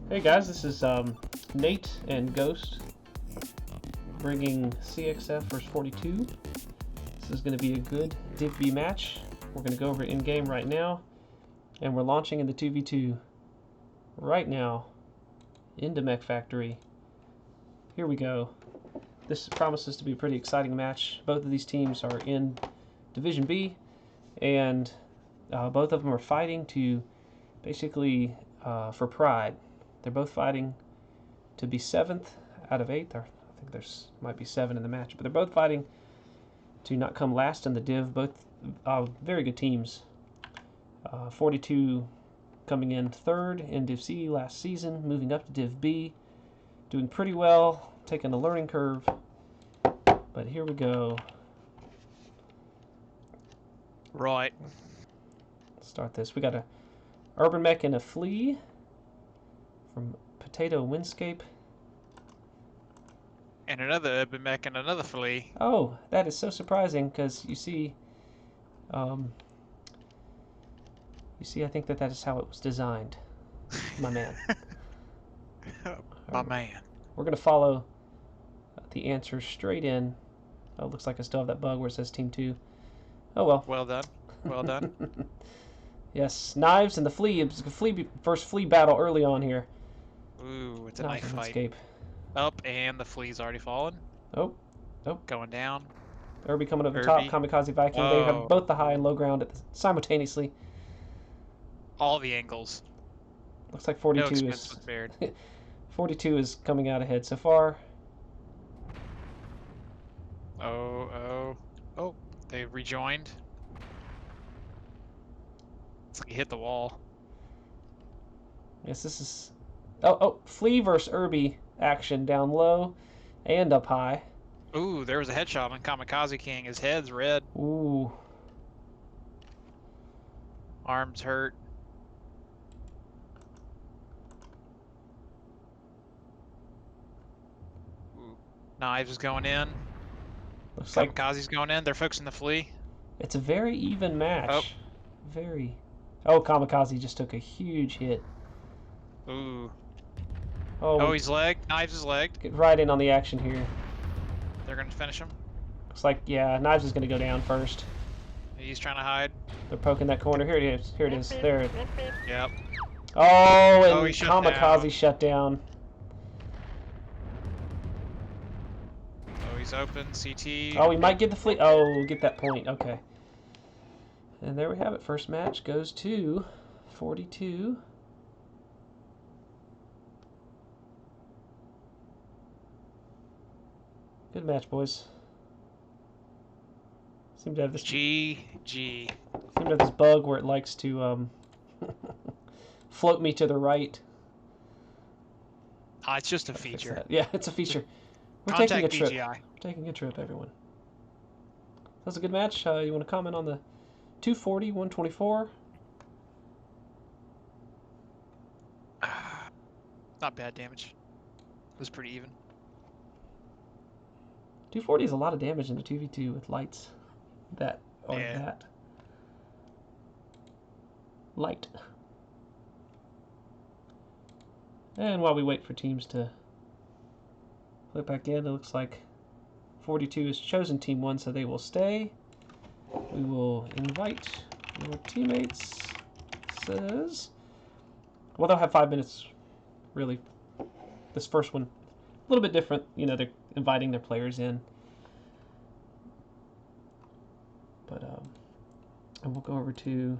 Hey guys, this is Nate and Ghost bringing CXF vs 42. This is going to be a good Div B match. We're going to go over it in-game right now, and we're launching in the 2v2 right now into Mech Factory. Here we go. This promises to be a pretty exciting match. Both of these teams are in Division B, and both of them are fighting to basically for pride. They're both fighting to be 7th out of 8th, or I think there's might be 7 in the match, but they're both fighting to not come last in the Div. Both very good teams. 42 coming in 3rd in Div C last season, moving up to Div B, doing pretty well, taking a learning curve. But here we go. Right. Let's start this. We got a Urban Mech and a Flea from Potato Windscape. And another urban mech and another flea. Oh, that is so surprising because you see, I think that is how it was designed, my man. My man. We're gonna follow the answers straight in. Oh, looks like I still have that bug where it says Team 2. Oh well. Well done. Well done. Yes, Knives and the Flea. It was a first Flea battle early on here. Ooh, it's a knife fight. Escape. Up, and the flea's already fallen. Oh. Going down. Irby coming over the top. Kamikaze Viking. Whoa. They have both the high and low ground simultaneously. All the angles. Looks like 42 no expense was spared. 42 is coming out ahead so far. Oh, they rejoined. It's like he hit the wall. Yes, this is... Oh, Flea versus Irby action down low and up high. Ooh, there was a headshot on Kamikaze King. His head's red. Ooh. Arms hurt. Ooh. Knives is going in. Looks Kamikaze's going in. They're focusing the flea. It's a very even match. Oh. Very. Oh, Kamikaze just took a huge hit. Ooh. Oh, he's legged. Knives is legged. Get right in on the action here. They're going to finish him. Looks like, yeah, Knives is going to go down first. He's trying to hide. They're poking that corner. Here it is. Here it is. There. Yep. Oh, and Kamikaze shut down. Oh, he's open. CT. Oh, he might get the fleet. Oh, get that point. Okay. And there we have it. First match goes to 42. Good match, boys. Seem to have this GG. Seem to have this bug where it likes to float me to the right. It's just a feature. Yeah, it's a feature. We're taking a trip. We're taking a trip, everyone. That was a good match. You want to comment on the 240, 124? Not bad damage. It was pretty even. 240 is a lot of damage in the 2v2 with lights. That light. And while we wait for teams to flip back in, it looks like 42 has chosen Team 1, so they will stay. We will invite your teammates. Says, well, they'll have 5 minutes, really. This first one, a little bit different. You know, they're inviting their players in. But, and we'll go over to...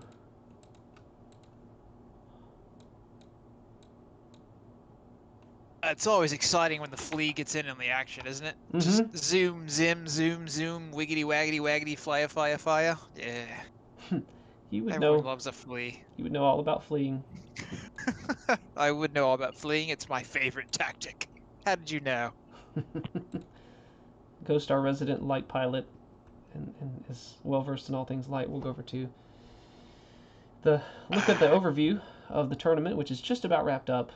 It's always exciting when the flea gets in on the action, isn't it? Mm-hmm. Just zoom, zim, zoom, zoom, wiggity, waggity, waggity, fire, fire, fire. Yeah. Everyone loves a flea. You would know all about fleeing. I would know all about fleeing. It's my favorite tactic. How did you know? Ghost, our resident light pilot, and is well versed in all things light. We'll go over to the look at the overview of the tournament, which is just about wrapped up.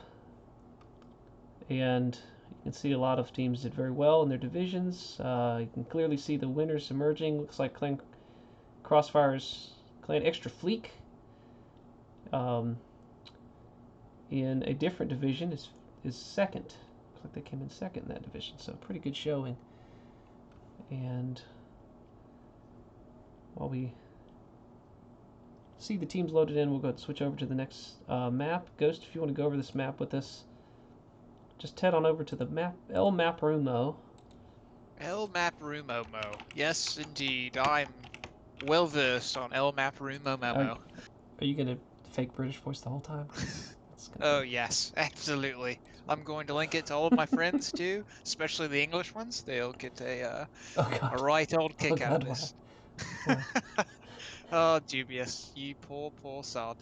And you can see a lot of teams did very well in their divisions. You can clearly see the winners emerging. Looks like Clan Crossfire's Clan Extra Fleek in a different division is second. Looks like they came in second in that division, so pretty good showing. And while we see the teams loaded in, we'll go ahead and switch over to the next map. Ghost, if you want to go over this map with us, just head on over to the map, El Maprumo. El Maprumo. Yes, indeed. I'm well versed on El Maprumo. Are you going to fake British voice the whole time? Oh, yes, absolutely. I'm going to link it to all of my friends, too, especially the English ones. They'll get a right old kick out of this. Oh, dubious. You poor, poor sod.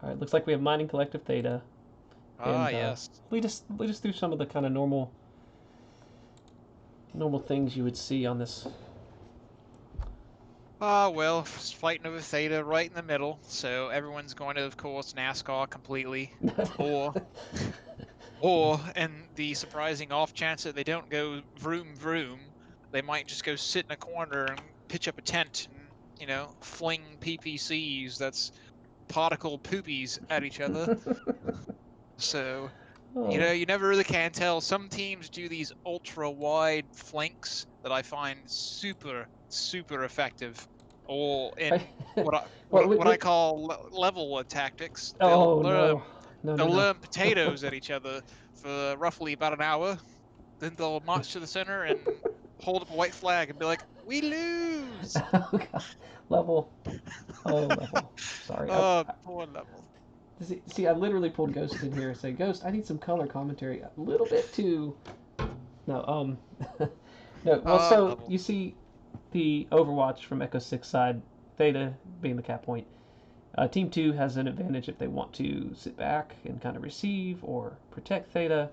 Alright, looks like we have Mining Collective Theta. Ah, And, yes. lead us through some of the kind of normal things you would see on this. Well, fighting over Theta right in the middle, so everyone's going to, of course, NASCAR completely. Or, in the surprising off chance that they don't go vroom vroom, they might just go sit in a corner and pitch up a tent and, you know, fling PPCs, that's particle poopies, at each other. So, you know, you never really can tell. Some teams do these ultra wide flanks that I find super, super effective. Or in what I call level tactics, they'll learn potatoes at each other for roughly about an hour. Then they'll march to the center and hold up a white flag and be like, "We lose." Oh, God. Level. Oh, level. Sorry. Oh, poor level. See, I literally pulled Ghost in here and said, "Ghost, I need some color commentary. A little bit too." No, no. Well, so level. you see the Overwatch from Echo 6 side, Theta being the cap point. Team 2 has an advantage if they want to sit back and kind of receive or protect Theta.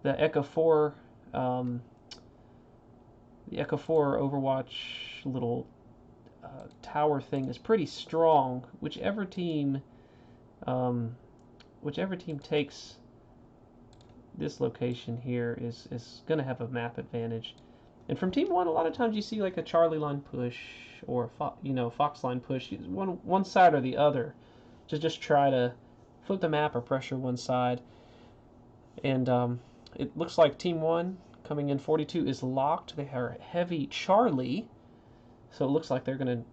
The Echo 4, the Echo 4 Overwatch little tower thing is pretty strong. Whichever team takes this location here is going to have a map advantage. And from Team 1, a lot of times you see like a Charlie line push or Fox line push, one side or the other, to just try to flip the map or pressure one side. And it looks like Team 1 coming in 42 is locked. They are heavy Charlie, so it looks like they're going to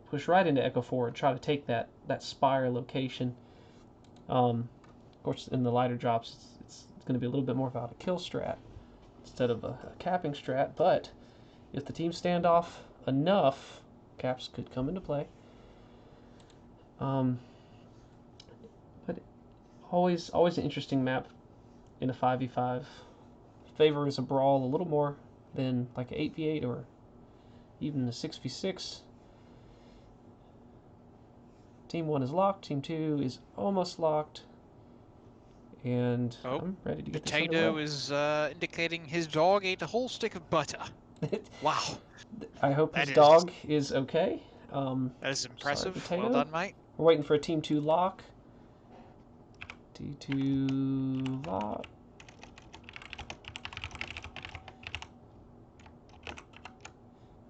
push right into Echo 4 and try to take that spire location. Of course, in the lighter drops, it's going to be a little bit more about a kill strat instead of a capping strat, but if the teams stand off enough, caps could come into play. But always an interesting map in a 5v5. Favors a brawl a little more than like an 8v8 or even a 6v6. Team 1 is locked, Team 2 is almost locked. And I'm ready to get this underway. Potato is indicating his dog ate a whole stick of butter. Wow. I hope his dog is okay. That is impressive. Sorry, well done, mate. We're waiting for a Team 2 lock. T2 lock.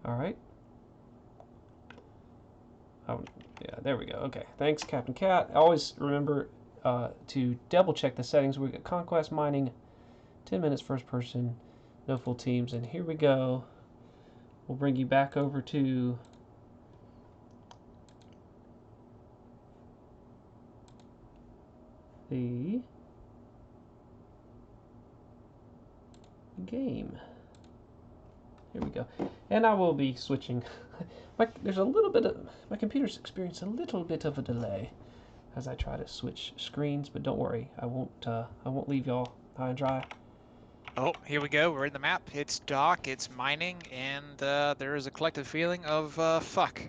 Alright. Oh, yeah, there we go. Okay, thanks, Captain Cat. Always remember to double check the settings. We got Conquest Mining, 10 minutes first person, no full teams, and here we go. We'll bring you back over to the game. Here we go. And I will be switching. There's a little bit of my computer's experiencing a little bit of a delay as I try to switch screens, but don't worry, I won't leave y'all high and dry. Oh, here we go. We're in the map. It's dark, it's mining, and there is a collective feeling of fuck.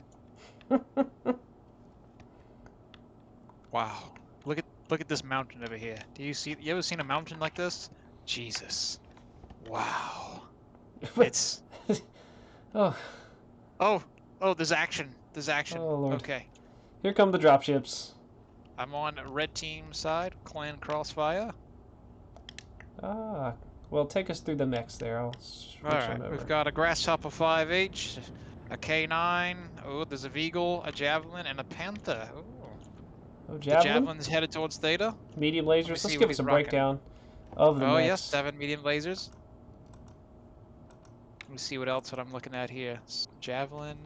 Wow. Look at this mountain over here. You ever seen a mountain like this? Jesus. Wow. It's Oh, there's action. There's action. Oh, Lord. Okay. Here come the dropships. I'm on red team side, clan crossfire. Well, take us through the mechs there. I'll switch Alright, we've got a grasshopper 5H, a K9, oh, there's a Veagle, a Javelin, and a Panther. Ooh. Oh, The Javelin. Javelin's headed towards Theta. Medium Let me lasers. Let's see give what us he's a rocking. breakdown of the Oh mechs. yes, 7 medium lasers. Let me see what else I'm looking at here. Javelin.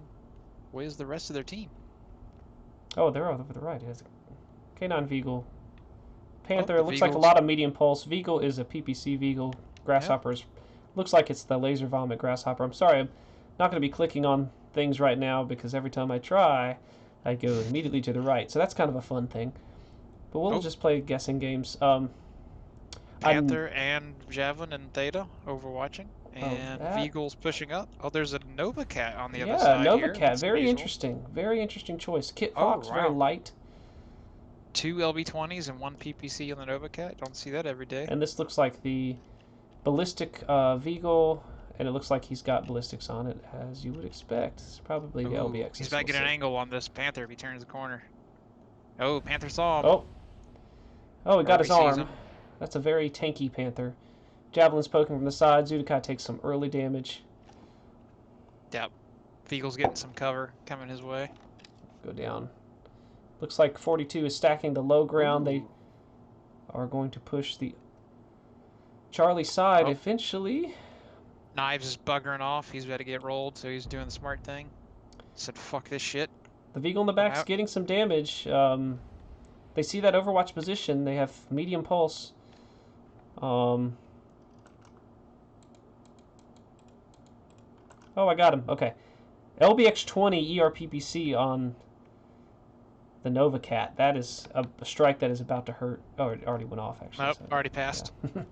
Where's the rest of their team? Oh, they're over the right. It has K9 Veagle. Panther. the Looks like a Veagles. lot of medium pulse. Veagle is a PPC Veagle. Grasshoppers. Looks like it's the laser vomit grasshopper. I'm sorry, I'm not going to be clicking on things right now because every time I try, I go immediately to the right. So that's kind of a fun thing. But we'll just play guessing games. Panther and Javelin and Theta overwatching. And that. Veagle's pushing up. Oh, there's a Nova Cat on the other Yeah, side Nova here. Cat. That's Very unusual. interesting. Very interesting choice. Kit Oh, Fox, very wow. light. 2 LB20s and 1 PPC on the Nova Cat. Don't see that every day. And this looks like the ballistic Veagle, and it looks like he's got ballistics on it, as you would expect. It's probably the LBX. He's about to get an angle on this Panther if he turns the corner. Oh, Panther saw him. Oh, he got his arm. him. That's a very tanky Panther. Javelin's poking from the side. Zudakai takes some early damage. Yep. Veagle's getting some cover coming his way. Go down. Looks like 42 is stacking the low ground. They are going to push the Charlie side eventually. Knives is buggering off. He's about to get rolled, so he's doing the smart thing. Said, fuck this shit. The Veagle in the back's getting some damage. They see that Overwatch position. They have medium pulse. Oh, I got him. Okay. LBX-20 ERPPC on the Nova Cat. That is a strike that is about to hurt. Oh, it already went off, actually. Nope, already passed. Yeah.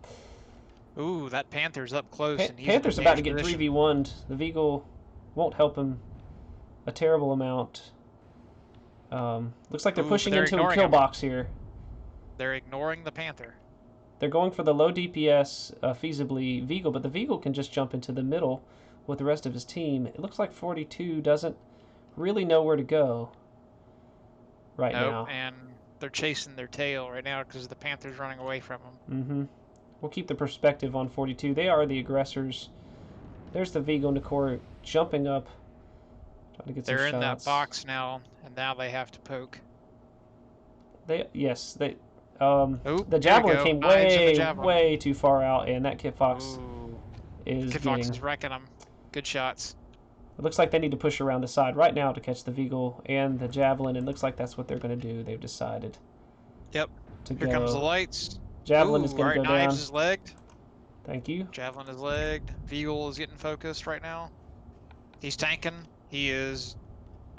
Ooh, that Panther's up close. And he's Panther's about to get position. 3v1'd. The Veagle won't help him a terrible amount. Looks like they're pushing into a kill box here. They're ignoring the Panther. They're going for the low DPS, feasibly Veagle, but the Veagle can just jump into the middle with the rest of his team. It looks like 42 doesn't really know where to go right now. And they're chasing their tail right now because the Panther's running away from them. We'll keep the perspective on 42. They are the aggressors. There's the Veagle and Nicor jumping up, trying to get some shots. They're in that box now, and now they have to poke. The the Javelin came way too far out, and that Kit Fox Kit Fox is wrecking them. Good shots. It looks like they need to push around the side right now to catch the Veagle and the Javelin. It looks like that's what they're going to do. They've decided. Yep. Here comes the lights. Javelin is going to go down. Knives is legged. Thank you. Javelin is legged. Veagle is getting focused right now. He's tanking. He is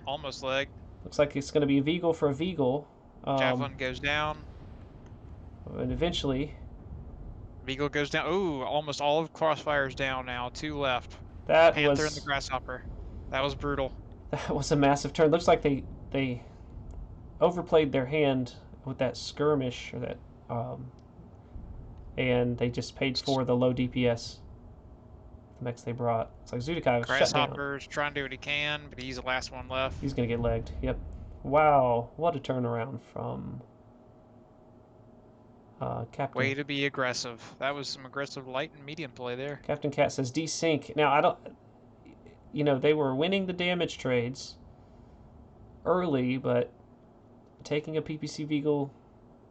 almost legged. Looks like it's going to be a Veagle for a Veagle. Javelin goes down. And eventually... Veagle goes down. Ooh, almost all of Crossfire's down now. 2 left. That Panther and the Grasshopper. That was brutal. That was a massive turn. Looks like they overplayed their hand with that skirmish, or that... and they just paid for the low DPS. The mechs they brought. It's like Zudakai was shut down. Grasshopper's trying to do what he can, but he's the last one left. He's going to get legged. Yep. Wow. What a turnaround from Captain. Way to be aggressive. That was some aggressive light and medium play there. Captain Cat says desync. Now, I don't... You know, they were winning the damage trades early, but taking a PPC Veagle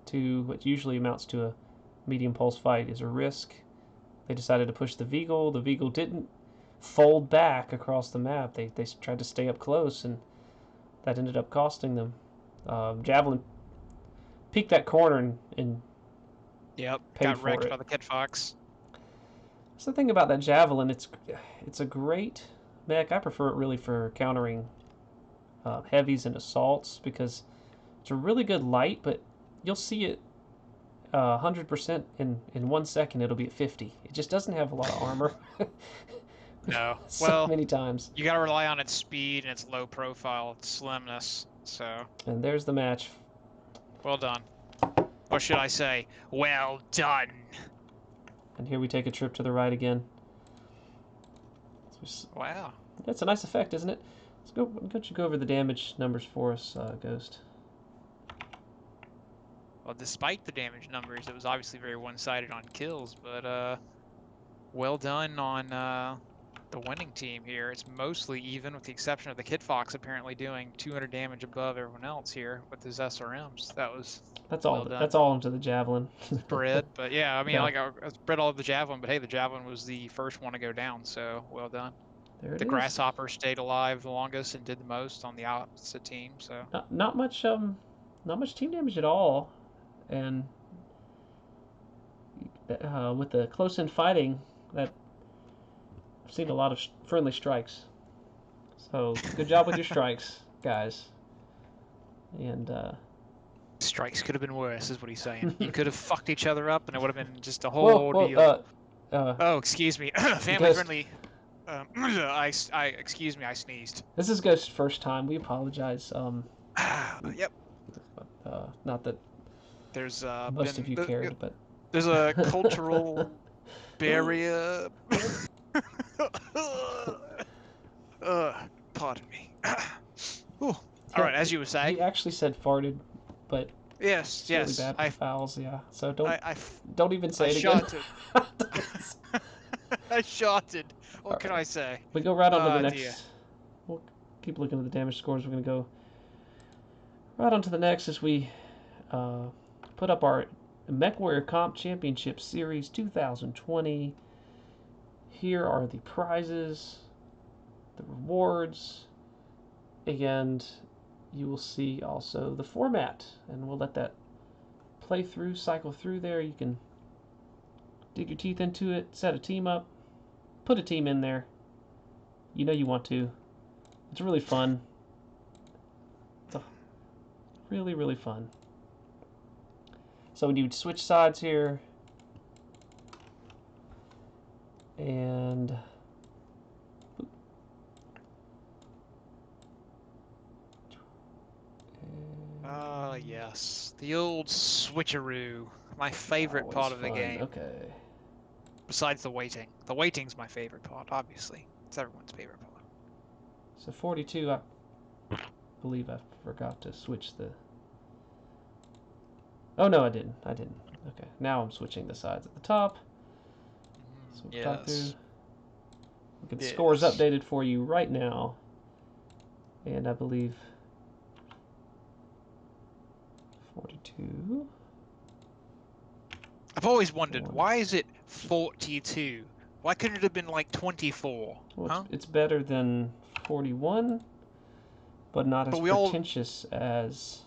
to what usually amounts to a medium pulse fight is a risk. They decided to push the Veagle. The Veagle didn't fold back across the map. They tried to stay up close, and that ended up costing them. Javelin peeked that corner and yep, paid got for wrecked it. by the Kit Fox. That's the thing about that Javelin. It's a great mech. I prefer it really for countering heavies and assaults because it's a really good light, but you'll see it 100% in 1 second. It'll be at 50. It just doesn't have a lot of armor. No. So many times. You got to rely on its speed and its low profile, its slimness. So. And there's the match. Well done. Or should I say, well done. And here we take a trip to the right again. Wow. That's a nice effect, isn't it? Let's go. Why don't you go over the damage numbers for us, Ghost? Well, despite the damage numbers, it was obviously very one-sided on kills, but well done on the winning team here. It's mostly even, with the exception of the Kid Fox apparently doing 200 damage above everyone else here with his SRMs. That was That's all. well done. That's all into the javelin. Spread, but yeah, I mean, Yeah. like I spread all of the javelin, but hey, the javelin was the first one to go down, so well done. There it The is. grasshopper stayed alive the longest and did the most on the opposite team. So not much team damage at all, and with the close-in fighting, that I've seen a lot of friendly strikes. So good job with your strikes, guys. And strikes could have been worse, is what he's saying. You could have fucked each other up, and it would have been just a whole whoa, ordeal. whoa, Oh, excuse me, family friendly. Excuse me, I sneezed. This is Ghost's first time. We apologize. Yep. Not that There's most of you cared, but there's a cultural barrier. Pardon me. All right, as you were saying. He actually said farted, but yes, it's yes. really bad for vowels, yeah. So don't even say it again. I shotted. What can I say? We go right on to the next. Dear. We'll keep looking at the damage scores. We're going to go right on to the next as we put up our MechWarrior Comp Championship Series 2020. Here are the prizes, the rewards, and you will see also the format. And we'll let that play through, cycle through there. You can dig your teeth into it, set a team up, put a team in there. You know you want to. It's really fun. It's really, really fun. So we do switch sides here. And oh, yes. The old switcheroo. My favorite part of the game. Okay. Besides the waiting. The waiting's my favorite part, obviously. It's everyone's favorite part. So 42, I believe I forgot to switch the... Oh, no, I didn't. Okay, now I'm switching the sides at the top. So we'll talk through. We'll get the scores updated for you right now. And I believe 42. I've always wondered, why is it 42? Why couldn't it have been like 24? Well, it's better than 41, but not as pretentious as...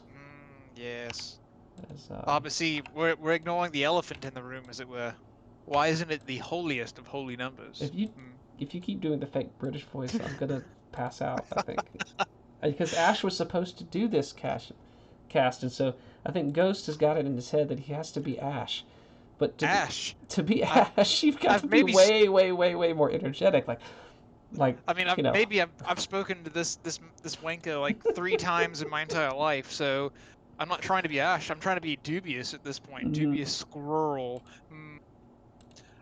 yes. As, but see, we're ignoring the elephant in the room, as it were. Why isn't it the holiest of holy numbers? If you keep doing the fake British voice, I'm gonna pass out, I think. Because Ash was supposed to do this cast, and so I think Ghost has got it in his head that he has to be Ash. But to be Ash, you've got to be way, way, way, way more energetic. Like I mean, maybe I've spoken to this wanker like 3 times in my entire life, so I'm not trying to be Ash. I'm trying to be Dubious at this point. Dubious Squirrel.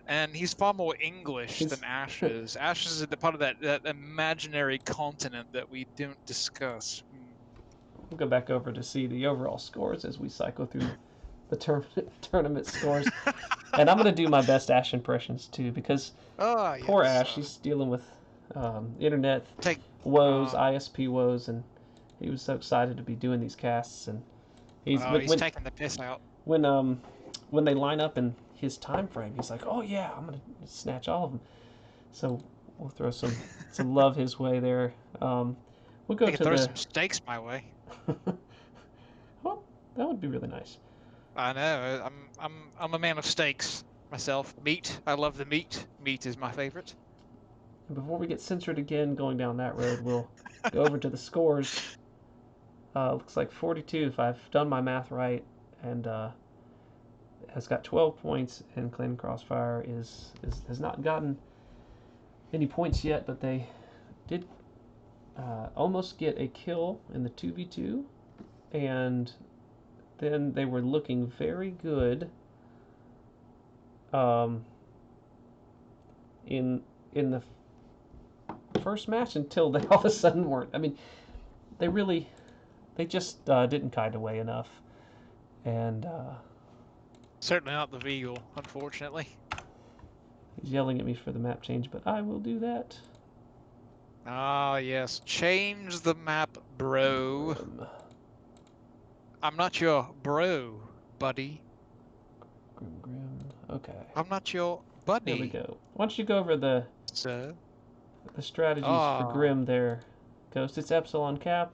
And he's far more English than Ash is. Ash is a part of that imaginary continent that we don't discuss. We'll go back over to see the overall scores as we cycle through the tournament scores. And I'm going to do my best Ash impressions, too, because poor Ash, he's dealing with internet woes, ISP woes, and he was so excited to be doing these casts. And he's taking the piss out. When they line up in his time frame, he's like, oh yeah, I'm gonna snatch all of them. So we'll throw some love his way there. We'll go to throw some steaks my way. Well, that would be really nice. I know. I'm a man of steaks myself. Meat. I love the meat. Meat is my favorite. And before we get censored again going down that road, we'll go over to the scores. Looks like 42 if I've done my math right, and has got 12 points, and Clan Crossfire has not gotten any points yet, but they did almost get a kill in the 2v2, and then they were looking very good in the first match until they all of a sudden weren't. I mean, they just didn't kite away enough, and certainly not the Beagle, unfortunately. He's yelling at me for the map change, but I will do that. Ah, yes. Change the map, bro. Grim. I'm not your bro, buddy. Grim. Okay. I'm not your There we buddy, go. Why don't you go over sir. the strategies for Ah. Grim there, Ghost? It's Epsilon Cap.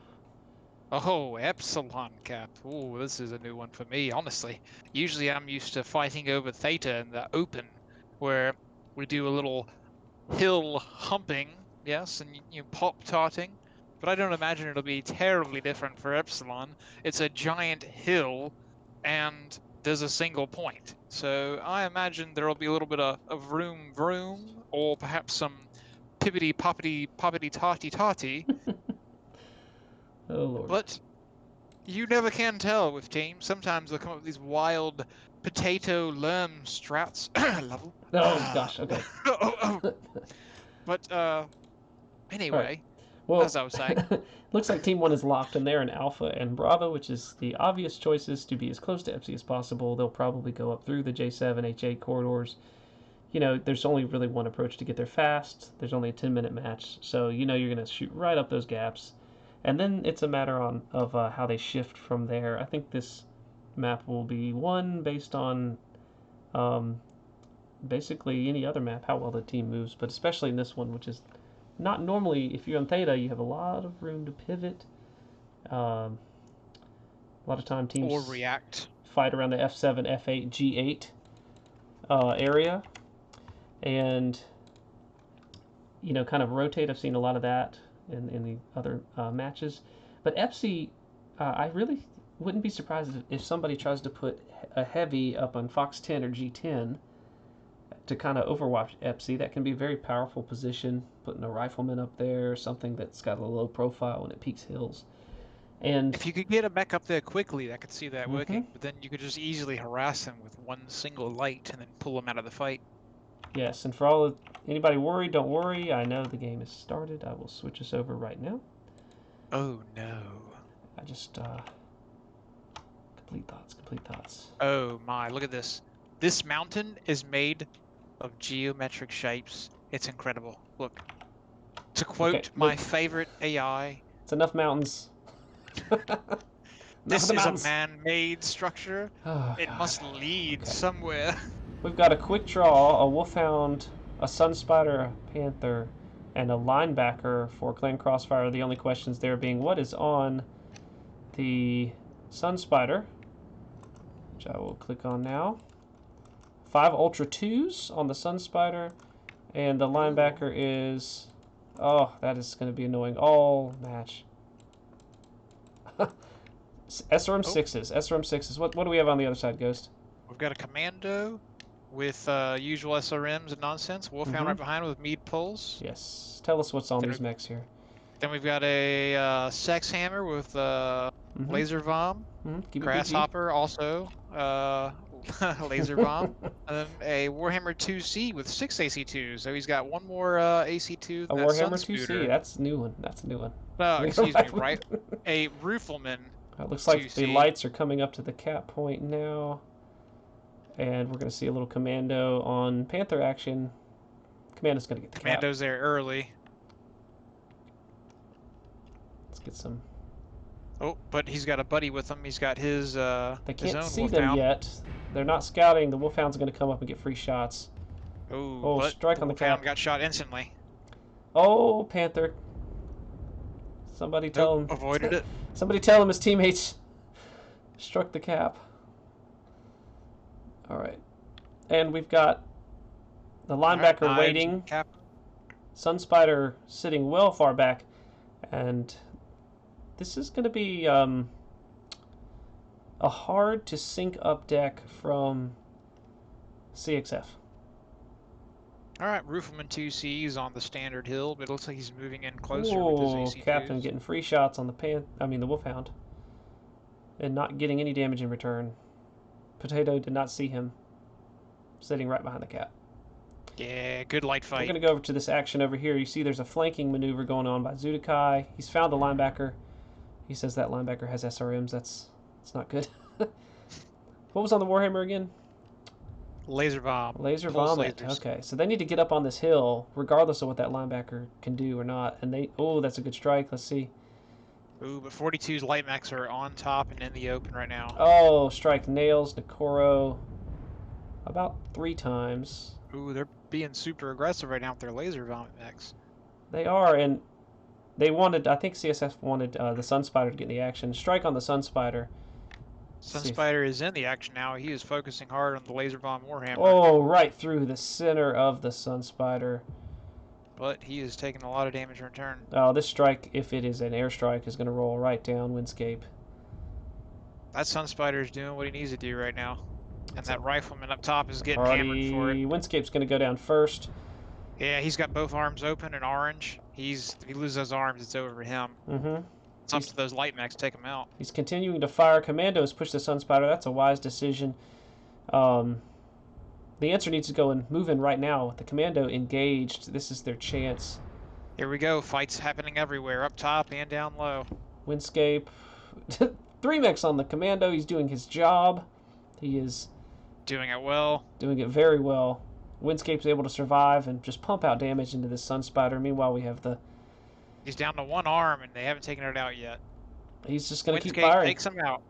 Oh, Epsilon Cap. Ooh, this is a new one for me, honestly. Usually I'm used to fighting over Theta in the open, where we do a little hill humping, yes, and you pop-tarting. But I don't imagine it'll be terribly different for Epsilon. It's a giant hill, and there's a single point. So I imagine there'll be a little bit of vroom vroom, or perhaps some pippity poppity poppity totty totty. Oh lord. But you never can tell with teams. Sometimes they'll come up with these wild potato lerm strats. Level. Oh gosh. Okay. Oh, oh. But All right. anyway, Well, as I was saying, looks like Team 1 is locked, and they're in Alpha and Bravo, which is the obvious choices to be as close to EPSI as possible. They'll probably go up through the J7, H8 corridors. You know, there's only really one approach to get there fast. There's only a 10-minute match, so you know you're going to shoot right up those gaps. And then it's a matter of how they shift from there. I think this map will be one based on um, basically any other map, how well the team moves, but especially in this one, which is not normally, if you're on Theta, you have a lot of room to pivot. Um, a lot of time or teams react. fight around the F7, F8, G8 area, and you know, kind of rotate. I've seen a lot of that in the other matches. But EPSI, I really wouldn't be surprised if somebody tries to put a heavy up on Fox 10 or G10 to kind of overwatch EPSI. That can be a very powerful position, putting a rifleman up there, something that's got a low profile when it peaks hills. And If you could get him back up there quickly, I could see that mm-hmm, working. But then you could just easily harass him with one single light and then pull him out of the fight. yes, and for all anybody worried, don't worry. I know the game has started. I will switch us over right now. Oh no. I just complete thoughts, complete thoughts. Oh my, look at this. This mountain is made of geometric shapes. It's incredible. Look. To Okay, quote my look, favorite AI, it's enough mountains. Enough of this the is a mountains. man-made structure. Oh It god. must lead Okay. somewhere. We've got a quick draw, a wolfhound, a sunspider, a panther, and a linebacker for Clan Crossfire. The only questions there being what is on the sunspider, which I will click on now. 5 Ultra 2s on the sunspider, and the Ooh. linebacker is, oh, that is going to be annoying all match. SRM Oh, 6s, SRM 6s. What do we have on the other side, Ghost? we've got a commando with usual SRMs and nonsense. Wolfhound Mm-hmm. right behind with mead pulls. Yes. Tell us what's on Then, these mechs here. then we've got a sex hammer with Mm-hmm. laser bomb. Mm-hmm. Keep it PG. Grasshopper also laser bomb. And then a Warhammer 2C with 6 AC2s. So he's got one more AC2 A than that Warhammer 2C. Sunsputer. That's a new one. That's a new one. No, excuse me, right? A Rifleman It looks like the 2C. lights are coming up to the cap point now. And we're going to see a little commando on Panther action. Commando's going to get the cap. Commando's there early. Let's get some. Oh, but he's got a buddy with him. He's got his They his can't own see them Wolfhound. yet. They're not scouting. The Wolfhound's going to come up and get free shots. Oh, Oh, but strike the on the Wolfhound cap. got shot instantly. Oh, Panther. Somebody tell him. Avoided it. Somebody tell him his teammates struck the cap. All right. And we've got the linebacker Right, waiting. Cap. Sunspider sitting well far back. And this is going to be a hard to sync up deck from CXF. All right, Rifleman 2C's on the standard hill, but it looks like he's moving in closer Ooh, with his AC2s. Captain getting free shots on the Wolfhound. And not getting any damage in return. Potato did not see him. Sitting right behind the cap. Yeah, good light We're fight. going to go over to this action over here. You see there's a flanking maneuver going on by Zudakai. He's found the linebacker. He says that linebacker has SRMs. That's not good. What was on the Warhammer again? Laser bomb. Laser Pulse vomit. lasers. Okay, so they need to get up on this hill, regardless of what that linebacker can do or not. And they, oh, that's a good strike. Let's see. Ooh, but 42's light max are on top and in the open right now. Oh, strike nails Nikoro about 3 times. Ooh, they're being super aggressive right now with their laser vomit mechs. They are, and they wanted, I think CSF wanted the Sun Spider to get in the action. Strike on the Sun Spider. Sun Spider is in the action now. He is focusing hard on the laser bomb Warhammer. Oh, right through the center of the Sun Spider. But he is taking a lot of damage in return. Oh, this strike, if it is an airstrike, is going to roll right down Windscape. That Sun Spider is doing what he needs to do right now. And that rifleman up top is getting Already, hammered for it. Windscape's going to go down first. Yeah, he's got both arms open and orange. If he loses those arms, it's over for him. Mm-hmm. It's up to those light mechs to take him out. He's continuing to fire. Commandos push the Sun Spider. That's a wise decision. The answer needs to go and move in right now. With the Commando engaged, this is their chance. Here we go. Fights happening everywhere, up top and down low. Windscape. 3 mechs on the Commando. He's doing his job. He is doing it well. Doing it very well. Windscape's able to survive and just pump out damage into this Sun Spider. Meanwhile, we have the... He's down to 1 arm, and they haven't taken it out yet. He's just going to keep Windscape firing. takes him out.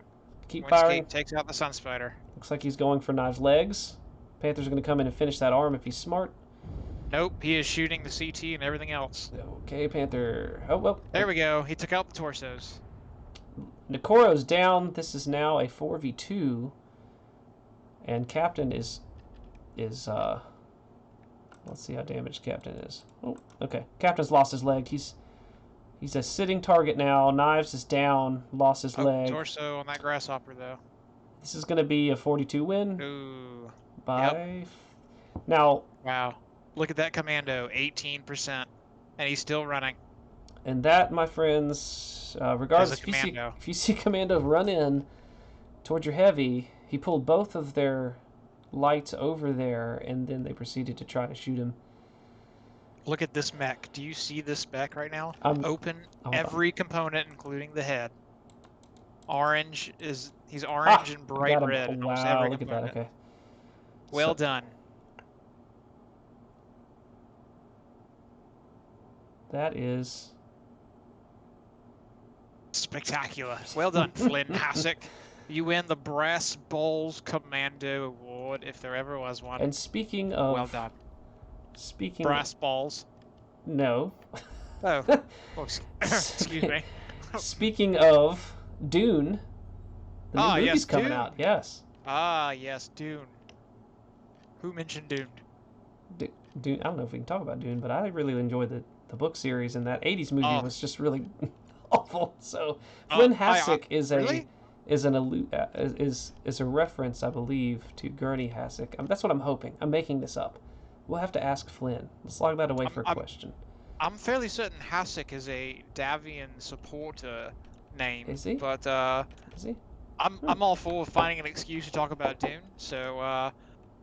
Keep Windscape firing. takes out the Sun Spider. Looks like he's going for Knives legs. Panther's going to come in and finish that arm if he's smart. Nope, he is shooting the CT and everything else. Okay, Panther. Oh, well. There we go. He took out the torsos. Nikoro's down. This is now a 4v2. And Captain is let's see how damaged Captain is. Oh, okay. Captain's lost his leg. He's a sitting target now. Knives is down. Lost his leg. Torso on that grasshopper, though. This is going to be a 42 win. Ooh. By... Now... Wow. Look at that Commando. 18%. And he's still running. And that, my friends, regardless, if you see Commando run in toward your heavy, he pulled both of their lights over there, and then they proceeded to try to shoot him. Look at this mech. Do you see this spec right now? Open every component, including the head. Orange is... He's orange and bright red. Wow, look at that. Okay. Well done. That is... spectacular. Well done, Flynn Hassick. You win the Brass Balls Commando Award, if there ever was one. And speaking of... Well done. Speaking Brass Balls. No. Oh. Oh, excuse me. Speaking of Dune, the new movie's yes, coming Dune. out. Yes. Ah, yes, Dune. Who mentioned Dune? Dune. I don't know if we can talk about Dune, but I really enjoyed the book series, and that '80s movie was just really awful. So Flynn Hassick is really? a reference, I believe, to Gurney Hassick. That's what I'm hoping. I'm making this up. We'll have to ask Flynn. Let's log that away for a question. I'm fairly certain Hassick is a Davian supporter name. Is he? But is he? I'm all for finding an excuse to talk about Dune. So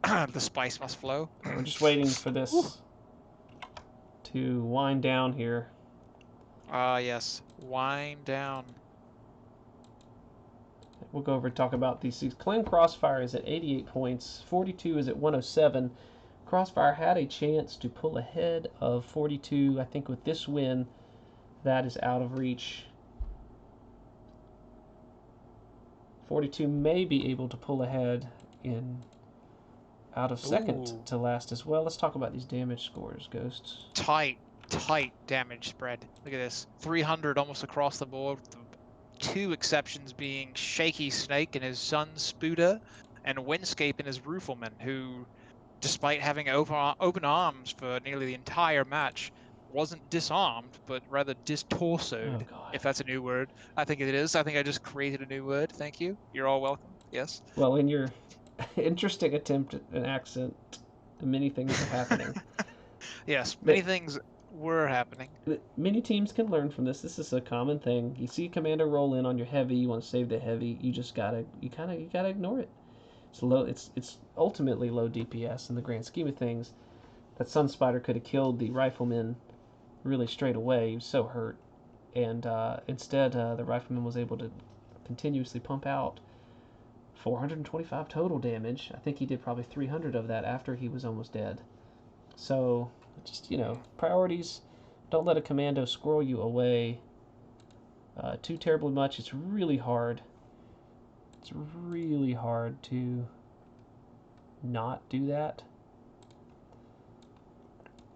the spice must flow. We're just waiting for this to wind down here. Yes. Wind down. We'll go over and talk about these. Claim Crossfire is at 88 points. 42 is at 107. Crossfire had a chance to pull ahead of 42. I think with this win, that is out of reach. 42 may be able to pull ahead in out of second to last as well. Let's talk about these damage scores, Ghosts. Tight damage spread. Look at this. 300 almost across the board. With the 2 exceptions being Shaky Snake and his son Spooder, and Windscape and his Rifleman, who, despite having open arms for nearly the entire match, wasn't disarmed, but rather distorsoed, if that's a new word. I think it is. I think I just created a new word. Thank you. You're all welcome. Yes. Well, in your interesting attempt at an accent, many things are happening. Yes, many things were happening. Many teams can learn from this. This is a common thing. You see a commander roll in on your heavy, you want to save the heavy, you gotta ignore it. It's low. It's ultimately low DPS in the grand scheme of things. That Sun Spider could have killed the Rifleman really straight away. He was so hurt, and instead the Rifleman was able to continuously pump out 425 total damage. I think he did probably 300 of that after he was almost dead. So, just, priorities. Don't let a commando squirrel you away too terribly much. It's really hard. It's really hard to not do that.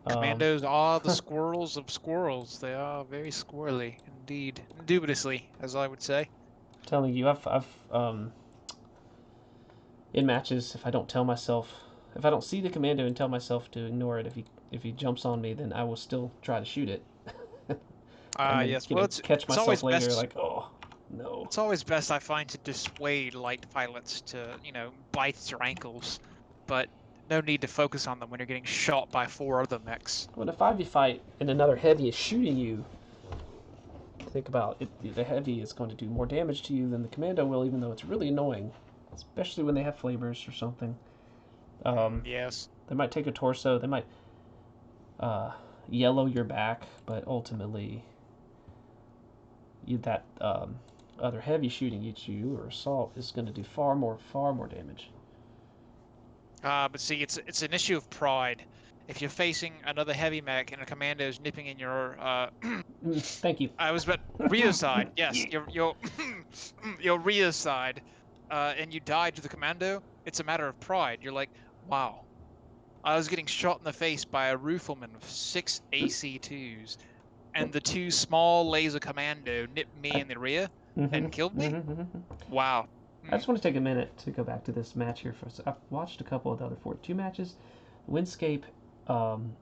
Commandos are the squirrels of squirrels. They are very squirrely indeed, indubitously, as I would say. Telling you, I've in matches, if I don't see the commando and tell myself to ignore it, if he jumps on me, then I will still try to shoot it, and then Yes. Well, catch it's always myself later best. like, oh no. It's always best, I find, to dissuade light pilots to, bite at your ankles, but no need to focus on them when you're getting shot by 4 other mechs. When a 5v fight and another heavy is shooting you, think about it. The heavy is going to do more damage to you than the commando will, even though it's really annoying, especially when they have flamers or something. Yes. They might take a torso. They might yellow your back, but ultimately, that other heavy shooting at you or assault is going to do far more damage. But see, it's an issue of pride. If you're facing another heavy mech and a commando is nipping in your Thank you. I was but rear side, yes, Yeah. your rear side, and you died to the commando, it's a matter of pride. You're like, wow, I was getting shot in the face by a rifleman with 6 AC2s, and the 2 small laser commando nipped me in the rear and killed me. Wow. I just want to take a minute to go back to this match here first. I've watched a couple of the other 42 matches. Windscape um,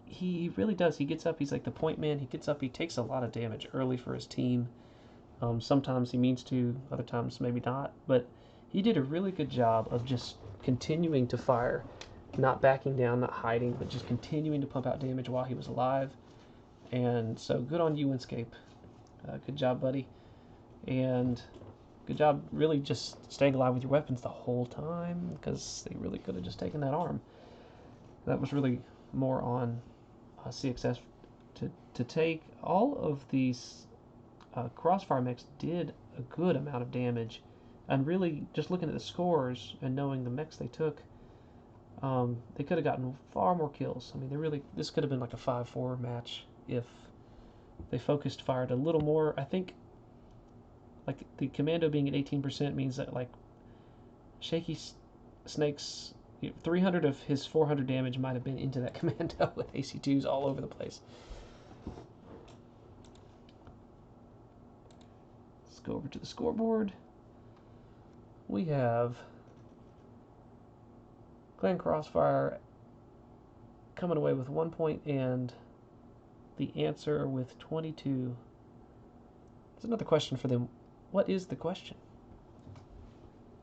he really does. He gets up. He's like the point man. He gets up. He takes a lot of damage early for his team. Sometimes he means to. Other times maybe not. But he did a really good job of just continuing to fire, not backing down, not hiding, but just continuing to pump out damage while he was alive. And so good on you, Windscape. Good job, buddy. And good job really just staying alive with your weapons the whole time, because they really could have just taken that arm. That was really more on CXS to take. All of these crossfire mechs did a good amount of damage, and really just looking at the scores and knowing the mechs they took, they could have gotten far more kills. I mean, this could have been like a 5-4 match if they focused fired a little more. I think like the commando being at 18% means that like Shaky Snake's 300 of his 400 damage might have been into that commando with AC2s all over the place. Let's go over to the scoreboard. We have Clan Crossfire coming away with 1 point and the answer with 22. There's another question for them. What is the question?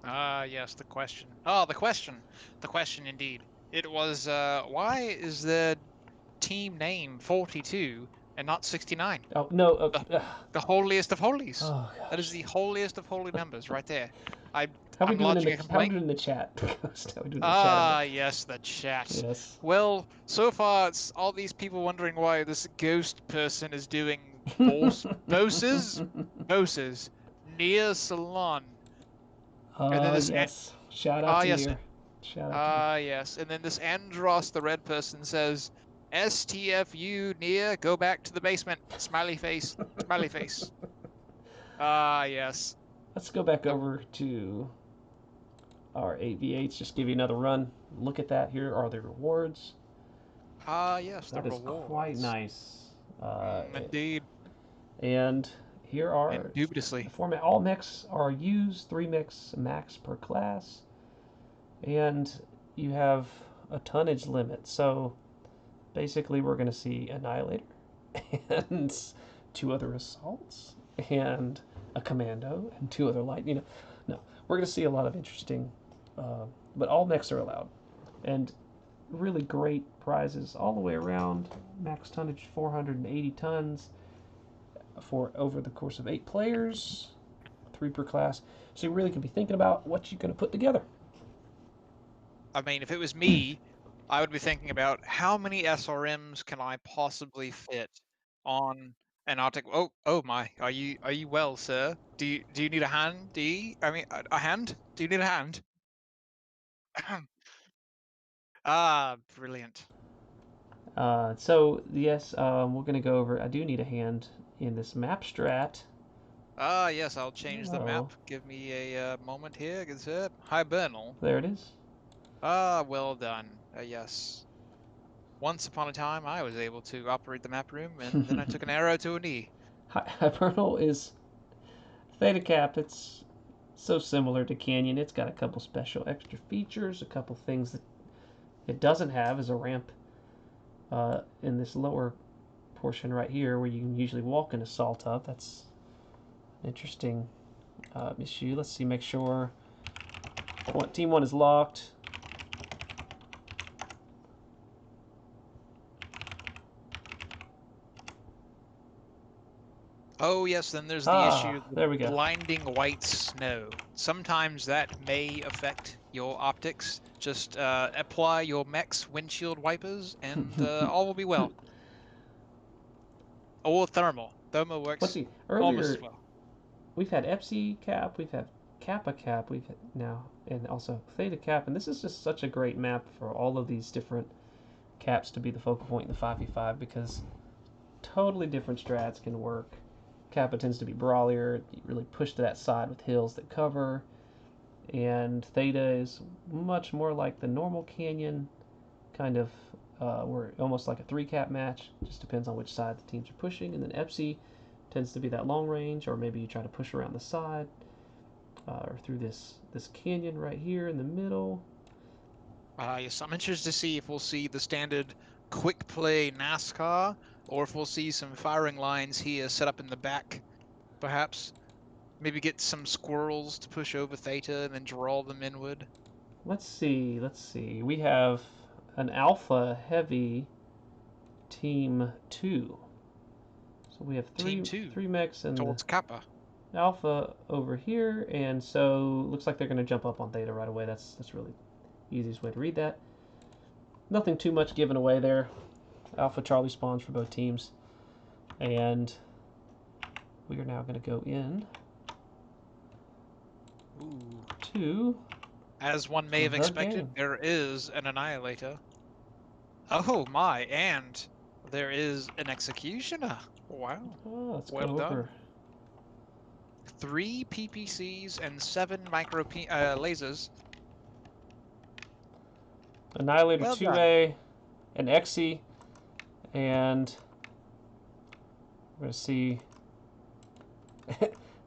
Yes, the question. Oh, the question. The question indeed. It was, why is the team name 42 and not 69? Oh, no. The holiest of holies. Oh, That is the holiest of holy numbers right there. How I'm we doing lodging a complaint. in the chat? How we doing in the Ah, chat? yes, the chat. Yes. Well, so far it's all these people wondering why this ghost person is doing bosses near salon. And then this Yes. Shout out to yes. you. Shout out to you. Yes. And then this Andros, the red person, says, STFU near, go back to the basement. Smiley face. Smiley face. Yes. Let's go back over to our 8v8s. Just give you another run. Look at that. Here are the rewards. Yes, the That is rewards. quite nice. Indeed. And here are Indubitously. the format. All mechs are used, 3 mechs max per class. And you have a tonnage limit. So basically we're going to see Annihilator and 2 other assaults and a commando and 2 other light. No, we're going to see a lot of interesting, but all mechs are allowed. And really great prizes all the way around. Max tonnage 480 tons for over the course of 8 players, 3 per class. So you really can be thinking about what you're going to put together. I mean, if it was me, I would be thinking about how many SRMs can I possibly fit on And Arctic. Oh my. Are you well, sir? Do you need a hand? I mean, a hand? Do you need a hand? Ah, brilliant. So yes, we're gonna go over. I do need a hand in this map strat. Ah, yes, I'll change the map. Oh, Give me a moment here. Good sir. Hibernal. there it is. Ah, well done. Yes. Once upon a time, I was able to operate the map room, and then I took an arrow to a knee. Hibernal is Theta Cap. It's so similar to Canyon. It's got a couple special extra features, a couple things that it doesn't have is a ramp in this lower portion right here where you can usually walk in a salt tub. That's an interesting issue. Let's see, make sure team one is locked. Oh, yes, then there's the issue of There we the go. blinding white snow. Sometimes that may affect your optics. Just apply your mech's windshield wipers, and all will be well. Or thermal. Thermal Let's works see. almost as Earlier, well. we've had Epsi Cap, we've had Kappa Cap, we've had now, and also Theta Cap, and this is just such a great map for all of these different caps to be the focal point in the 5v5 because totally different strats can work. Kappa tends to be brawlier, you really push to that side with hills that cover, and Theta is much more like the normal Canyon, kind of we're almost like a 3-cap match, just depends on which side the teams are pushing, and then Epsi tends to be that long range, or maybe you try to push around the side, or through this canyon right here in the middle. Yes, I'm interested to see if we'll see the standard quick play NASCAR, or if we'll see some firing lines here set up in the back, perhaps. Maybe get some squirrels to push over Theta and then draw them inward. Let's see. We have an alpha heavy team 2. So we have Team three 2 three mechs and the towards Kappa. alpha over here, and so looks like they're going to jump up on Theta right away. That's really easiest way to read that. Nothing too much given away there. Alpha Charlie spawns for both teams, and we are now going to go in Ooh. to As one may have the expected, game. there is an Annihilator. Oh my, and there is an Executioner. Wow. Let's Well go over. done. 3 PPCs and 7 micro lasers. Annihilator Well done. 2A, an Exy, and we're going to see.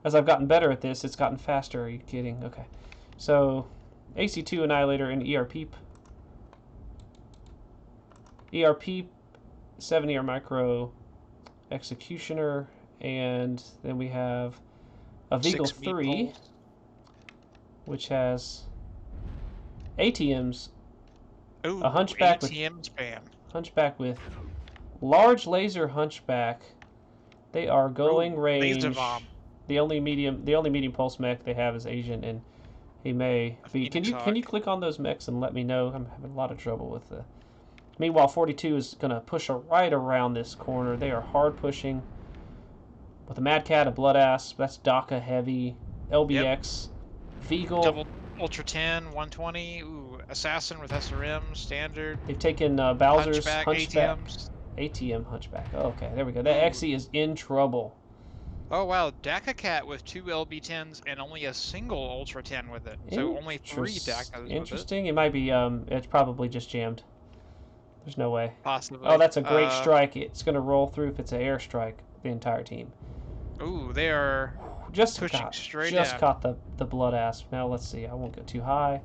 As I've gotten better at this, it's gotten faster. Are you kidding? Okay. So, AC2 Annihilator and ERP. ERP, 7ER Micro Executioner, and then we have a Veagle 6 meat 3, poles. which has ATMs, Ooh, a Hunchback ATM spam. with large laser Hunchback. They are going Ooh, laser range. bomb. The only medium pulse mech they have is Asian, and he may A be. Phoenix Can you Hawk. click on those mechs and let me know? I'm having a lot of trouble with the. Meanwhile, 42 is going to push right around this corner. They are hard pushing with a Mad Cat, a Blood Ass. That's DACA heavy. LBX, Veagle. Double Ultra 10, 120. Ooh, Assassin with SRM, standard. They've taken Bowser's Hunchback, Hunchback. ATMs. ATM Hunchback. Oh, okay, there we go. That Ooh. Exy is in trouble. Oh wow, DACA Cat with 2 LB10s and only a single Ultra 10 with it. So only 3 DACAs with it. Interesting. It might be. It's probably just jammed. There's no way. Oh, Possibly. that's a great strike. It's going to roll through if it's an airstrike. The entire team. Ooh, they are pushing straight just down. caught the blood ass. Now let's see. I won't go too high.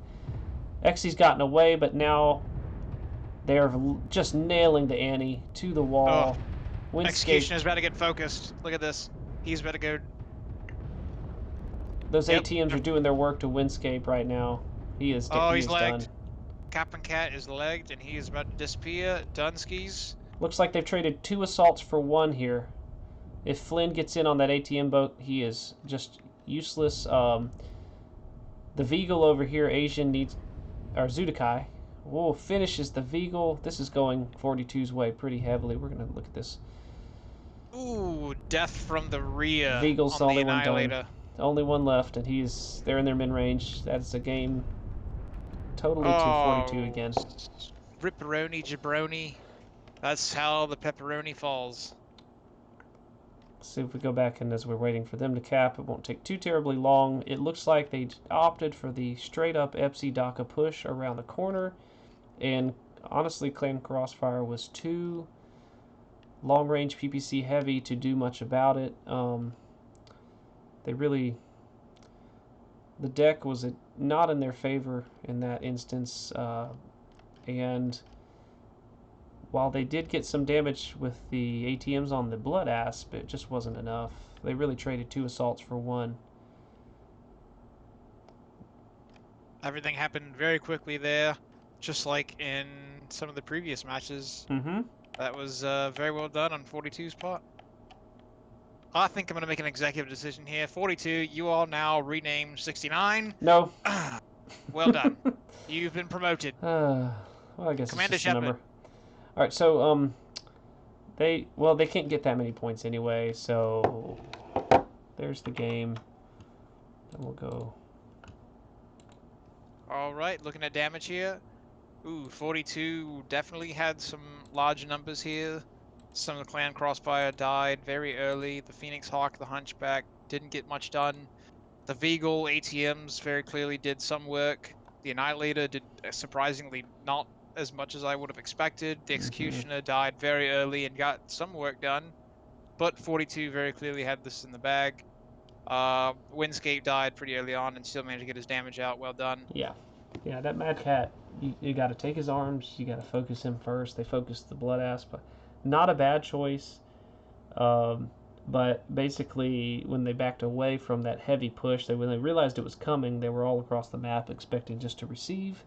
Exy's gotten away, but now they're just nailing the Annie to the wall. Oh, Executioner's about to get focused. Look at this. He's about to go. Those ATMs are doing their work to Windscape right now. He is. Oh, he's done. legged. Captain Cat is legged, and he is about to disappear. Dunskies. Looks like they've traded 2 assaults for 1 here. If Flynn gets in on that ATM boat, he is just useless. The Veagle over here, Asian needs, or Zudakai. Whoa, finishes the Veagle. This is going 42's way pretty heavily. We're going to look at this. Ooh, death from the rear Vigel's the on the only one done. Annihilator. The only one left, and they're in their mid-range. That's a game totally to 42 Oh, again. ripperoni jabroni. That's how the pepperoni falls. See if we go back, and as we're waiting for them to cap, it won't take too terribly long. It looks like they opted for the straight-up Epsi Daka push around the corner, and honestly, Clan Crossfire was too long-range PPC heavy to do much about it. The deck was not in their favor in that instance, and while they did get some damage with the ATMs on the Blood Asp, it just wasn't enough. They really traded 2 assaults for 1. Everything happened very quickly there, just like in some of the previous matches. Mm-hmm. That was very well done on 42's part. I think I'm going to make an executive decision here. 42, you are now renamed 69. No. Well done. You've been promoted. Well, I guess Commander it's just a Shepard. number. All right, so they can't get that many points anyway. So there's the game, and we'll go. All right, looking at damage here. Ooh, 42 definitely had some large numbers here. Some of the Clan Crossfire died very early. The Phoenix Hawk, the Hunchback, didn't get much done. The Veagle ATMs very clearly did some work. The Annihilator did surprisingly not as much as I would have expected. The Executioner died very early and got some work done. But 42 very clearly had this in the bag. Windscape died pretty early on and still managed to get his damage out. Well done. Yeah, that Mad Cat. You got to take his arms. You got to focus him first. They focused the Blood Asp, but not a bad choice. But basically, when they backed away from that heavy push, when they realized it was coming, they were all across the map expecting just to receive.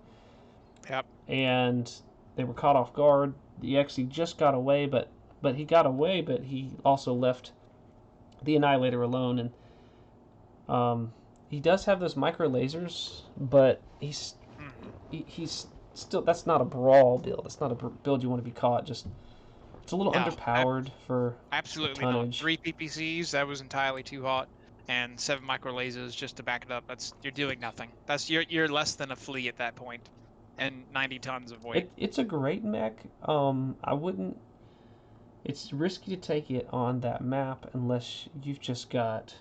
Yep. And they were caught off guard. The Exe just got away, but he got away, but he also left the Annihilator alone. And he does have those micro lasers, but he's still, that's not a brawl build. It's not a build you want to be caught. Just it's a little underpowered for absolutely tonnage. not. 3 PPCs, that was entirely too hot, and 7 micro lasers just to back it up. You're doing nothing. You're less than a flea at that point, and 90 tons of weight. It's a great mech. I wouldn't. It's risky to take it on that map unless you've just got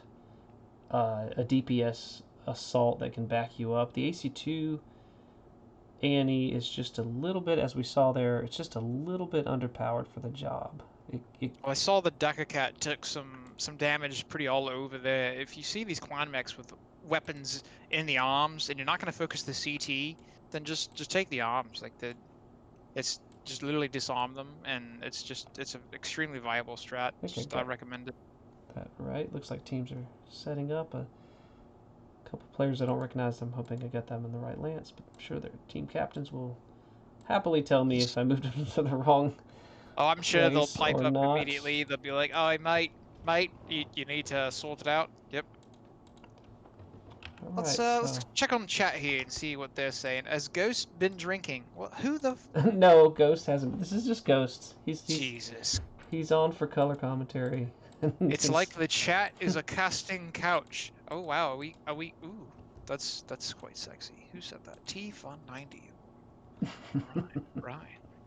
a DPS assault that can back you up. The AC2 Annie is just a little bit, as we saw there, it's just a little bit underpowered for the job. Well, I saw the Daka Cat took some damage pretty all over there. If you see these clan mechs with weapons in the arms and you're not going to focus the CT, then just take the arms. It's just literally disarm them, and it's an extremely viable strat. I recommend it. That right. Looks like teams are setting up. A couple players I don't recognize. I'm hoping I got them in the right lance, but I'm sure their team captains will happily tell me if I moved them to the wrong. Oh, I'm sure they'll pipe up not. immediately. They'll be like, "Oh, mate, you need to sort it out." Yep. Let's check on chat here and see what they're saying. Has Ghost been drinking? What? Who the? No, Ghost hasn't. This is just Ghost. He's Jesus. He's on for color commentary. It's like the chat is a casting couch. Oh wow, are we? Ooh, that's quite sexy. Who said that? T-Fun90.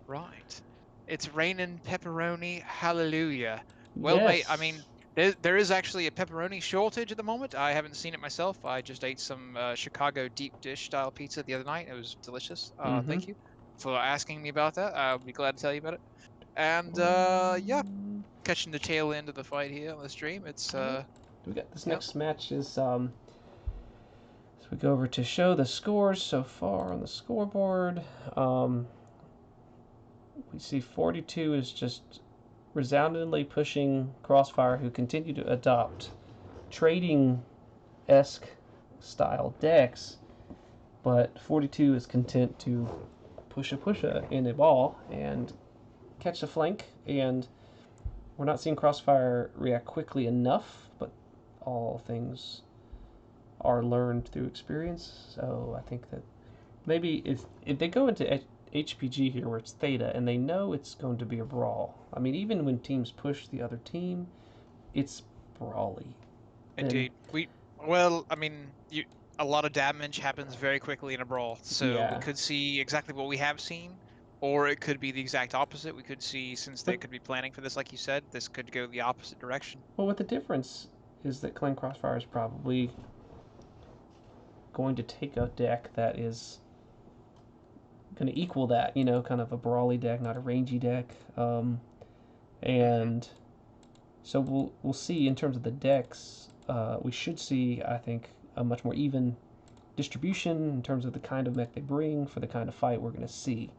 Right. It's raining pepperoni. Hallelujah. Well, yes. mate, I mean, there is actually a pepperoni shortage at the moment. I haven't seen it myself. I just ate some Chicago deep dish style pizza the other night. It was delicious. Thank you for asking me about that. I'll be glad to tell you about it. And yeah, catching the tail end of the fight here on the stream. It's we got this next match is so we go over to show the scores so far on the scoreboard. We see 42 is just resoundingly pushing Crossfire, who continue to adopt trading-esque style decks, but 42 is content to push in a ball and catch a flank, and we're not seeing Crossfire react quickly enough, but all things are learned through experience. So I think that maybe if they go into HPG here where it's Theta, and they know it's going to be a brawl. I mean, even when teams push the other team, it's brawly. Indeed. Well, I mean, a lot of damage happens very quickly in a brawl, so we Yeah. could see exactly what we have seen, or it could be the exact opposite. We could see, since they But, could be planning for this, like you said, this could go the opposite direction. well, what the difference is that Clan Crossfire is probably going to take a deck that is going to equal that, you know, kind of a brawly deck, not a rangy deck. And so we'll see in terms of the decks. We should see, I think, a much more even distribution in terms of the kind of mech they bring for the kind of fight we're going to see.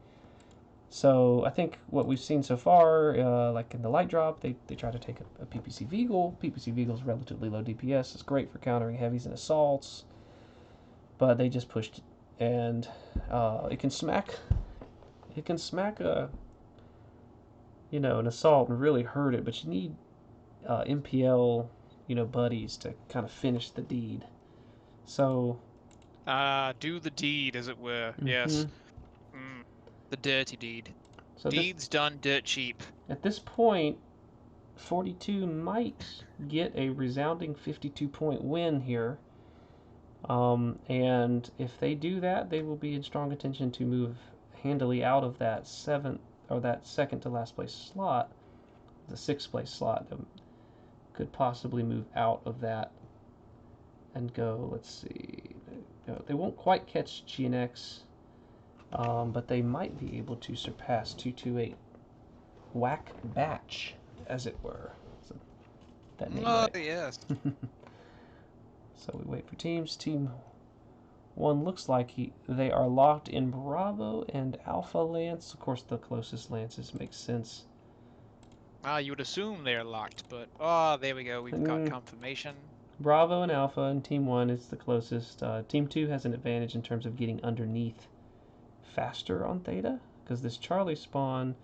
So I think what we've seen so far, like in the light drop, they try to take a PPC Veagle. PPC Veagle is relatively low DPS. It's great for countering heavies and assaults, but they just pushed it, and it can smack a an assault and really hurt it. But you need MPL buddies to kind of finish the deed. So Do the deed, as it were. mm-hmm. Yes. The dirty deed. So Deeds done dirt cheap. At this point, 42 might get a resounding 52-point win here. And if they do that, they will be in strong contention to move handily out of that second to last place slot, the 6th place slot. That could possibly move out of that and go. Let's see. They won't quite catch GNX, but they might be able to surpass 228 Whack Batch, as it were. So that name right. Yes. So we wait for teams. Team 1 looks like they are locked in Bravo and Alpha Lance. Of course, the closest Lances makes sense. You would assume they're locked, but there we go. We've got confirmation. Bravo and Alpha, and Team 1 is the closest. Team 2 has an advantage in terms of getting underneath faster on Theta, because this Charlie spawn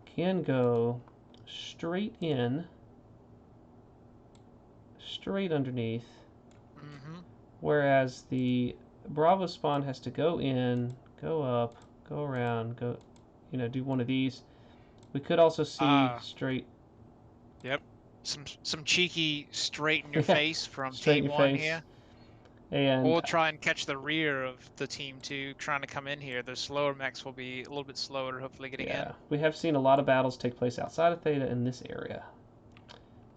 can go straight in, straight underneath, whereas the Bravo spawn has to go in, go up, go around, do one of these. We could also see straight. Yep, some cheeky straight in your face from Straight Team 1 here. And we'll try and catch the rear of the Team 2 trying to come in here. The slower mechs will be a little bit slower, hopefully getting in. Yeah, we have seen a lot of battles take place outside of Theta in this area.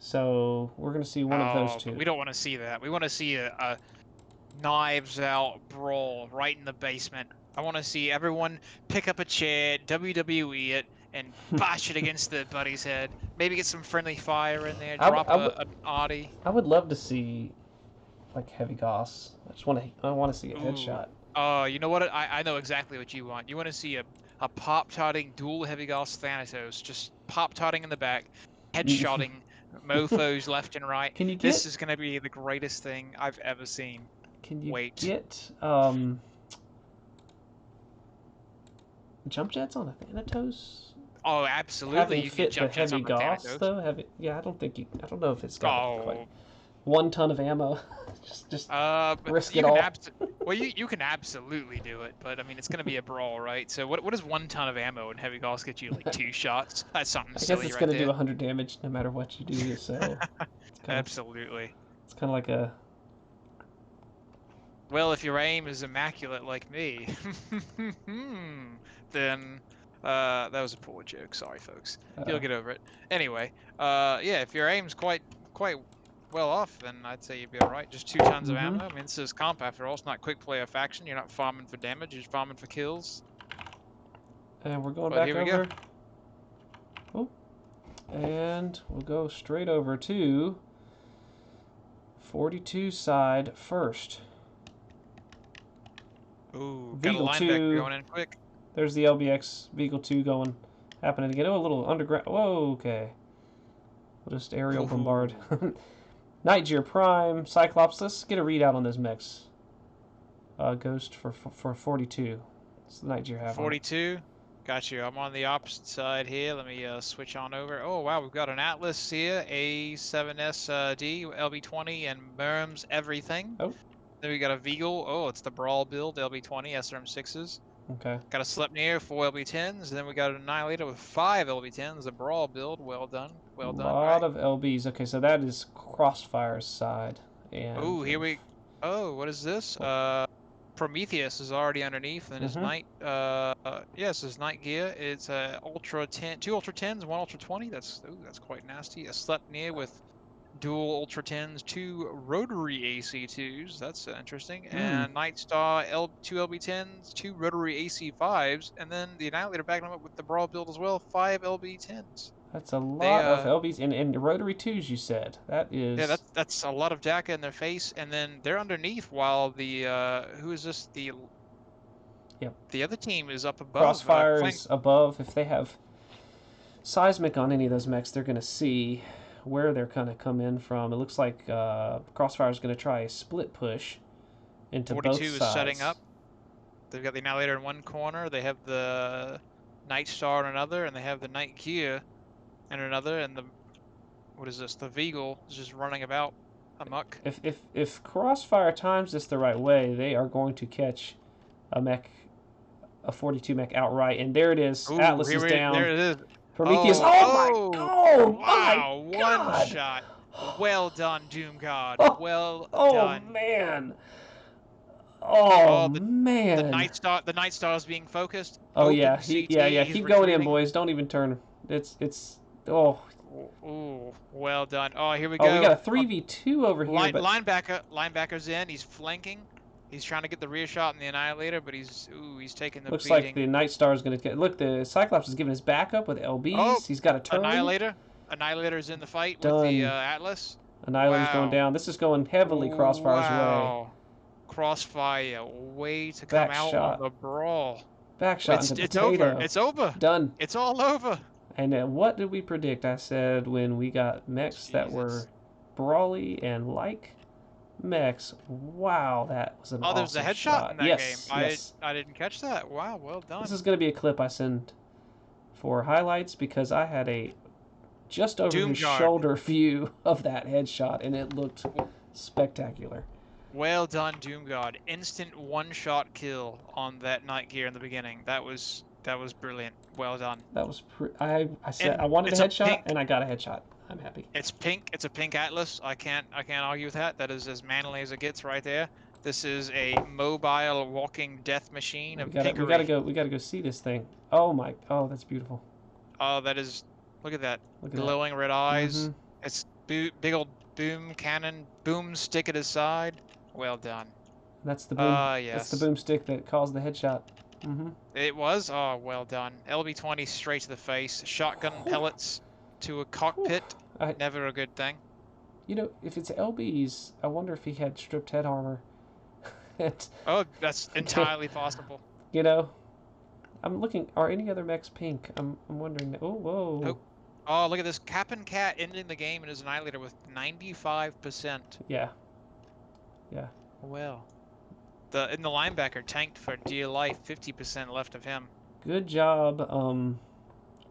So we're going to see one of those two. We don't want to see that. We want to see a knives out brawl right in the basement. I want to see everyone pick up a chair, WWE it, and bash it against the buddy's head. Maybe get some friendly fire in there, drop an Audi. I would love to see like heavy Goss. I want to see a headshot. Oh, you know what? I know exactly what you want. You want to see a pop-totting dual heavy Goss Thanatos, just pop-totting in the back, headshotting mofos left and right. This is going to be the greatest thing I've ever seen. Can you get jump jets on a Thanatos? Oh, absolutely. You fit the heavy Goss though. I don't know if it's got quite 1 ton of ammo. just risk it all. Well, you can absolutely do it, but I mean it's going to be a brawl, right? So what does 1 ton of ammo in heavy Goss get you? Like 2 shots? That's something silly. I guess it's going to do 100 damage no matter what you do. So absolutely. It's kind of like a. Well, if your aim is immaculate like me, then that was a poor joke. Sorry, folks. You'll get over it. Anyway, yeah, if your aim's quite well off, then I'd say you'd be all right. Just 2 tons of ammo. I mean, this is comp after all. It's not quick play or faction. You're not farming for damage. You're just farming for kills. And we're going back over. Oh, and we'll go straight over to 42 side first. Ooh, got a linebacker going in quick. There's the LBX Veagle 2 happening again. Oh, a little underground. Whoa, okay. We'll just aerial bombard. Nightgear Prime, Cyclops. Let's get a readout on those mechs. Ghost for 42. What's the Nightgear have? 42. Got you. I'm on the opposite side here. Let me switch on over. Oh wow, we've got an Atlas here, A7SD, LB20, and Merms everything. Oh. Then we got a Veagle. Oh, it's the Brawl build, LB20, SRM6s. Okay. Got a Sleipnir, 4 LB10s, and then we got an Annihilator with 5 LB10s, a Brawl build. Well done. A Well done, lot right? of LBs. Okay, so that is Crossfire's side. And Oh, here we... Oh, what is this? Prometheus is already underneath, and his Night... yes, his Night Gear. It's a Ultra 10... 2 Ultra 10s, 1 Ultra 20. That's quite nasty. A Sleipnir with dual Ultra 10s, 2 rotary AC2s. That's interesting. And Night Star 2 LB10s, 2 rotary AC5s, and then the Annihilator backing them up with the Brawl build as well, 5 LB10s. That's a They lot of LBs and rotary twos. You said that yeah, is. that's a lot of DACA in their face, and then they're underneath while the who is this? Yep. The other team is up above. Crossfire Clank. is above. If they have seismic on any of those mechs, they're going to see where they're going to come in from. It looks like Crossfire is going to try a split push into both 42 is setting sides. up. They've got the Annihilator in one corner. They have the Night Star in another, and they have the Night Gear in another, and the what is this? The Veagle is just running about amok. If Crossfire times this the right way, they are going to catch a mech, a 42 mech outright. And there it is. Ooh, Atlas is down. there it is. Prometheus. Oh, Oh my! oh, Oh my wow! One God! shot. Well done, Doom God. Oh, Well oh done. man! Oh Oh, the man! Night Star is being focused. Oh Open yeah, CT. He's Keep going in, retreating. boys. Don't even turn. It's. Oh. Ooh, well done. Oh, here we Oh, we got go. a 3v2 over here, but Linebacker's in. He's flanking. He's trying to get the rear shot in the Annihilator, but he's taking the looks like beating. the Night Star is going to get. Look, the Cyclops is giving his backup with LBs. Oh, He's got a turn. Annihilator's in the fight with Done. the Atlas. Annihilator's going Wow. down. This is going heavily Crossfire's way. Wow. Crossfire, way to come Back out shot. on the brawl. Back shot into It's potato. over. It's over. Done. It's all over. And what did we predict? I said when we got mechs that were brawly and like mechs. Wow, that was an Oh, there was awesome a headshot shot. in that Yes, game. yes. I didn't catch that. Wow, well done. This is going to be a clip I send for highlights because I had a just over his shoulder view of that headshot and it looked spectacular. Well done, Doomguard. Instant one-shot kill on that Night Gear in the beginning. That was brilliant. Well done. That was I said I wanted a headshot and I got a headshot. I'm happy. It's pink. It's a pink Atlas. I can't argue with that. That is as manly as it gets right there. This is a mobile walking death machine of pinkery. We gotta go see this thing. Oh my! Oh, that's beautiful. Oh, that is. Look at that. Glowing red eyes. Mm-hmm. It's big old boom cannon, boom stick at his side. Well done. That's the boom. Yes. That's the boomstick that caused the headshot. Mm-hmm. It was. Oh, well done. LB20 straight to the face. Shotgun pellets to a cockpit. Never a good thing. You know, if it's LBs, I wonder if he had stripped head armor. Oh, that's entirely possible. You know, I'm looking. Are any other mechs pink? I'm wondering. Oh, whoa. Nope. Oh, look at this. Cap and Cat ending the game in his Annihilator with 95%. Yeah. Yeah. Well, the linebacker tanked for dear life. 50% left of him. Good job,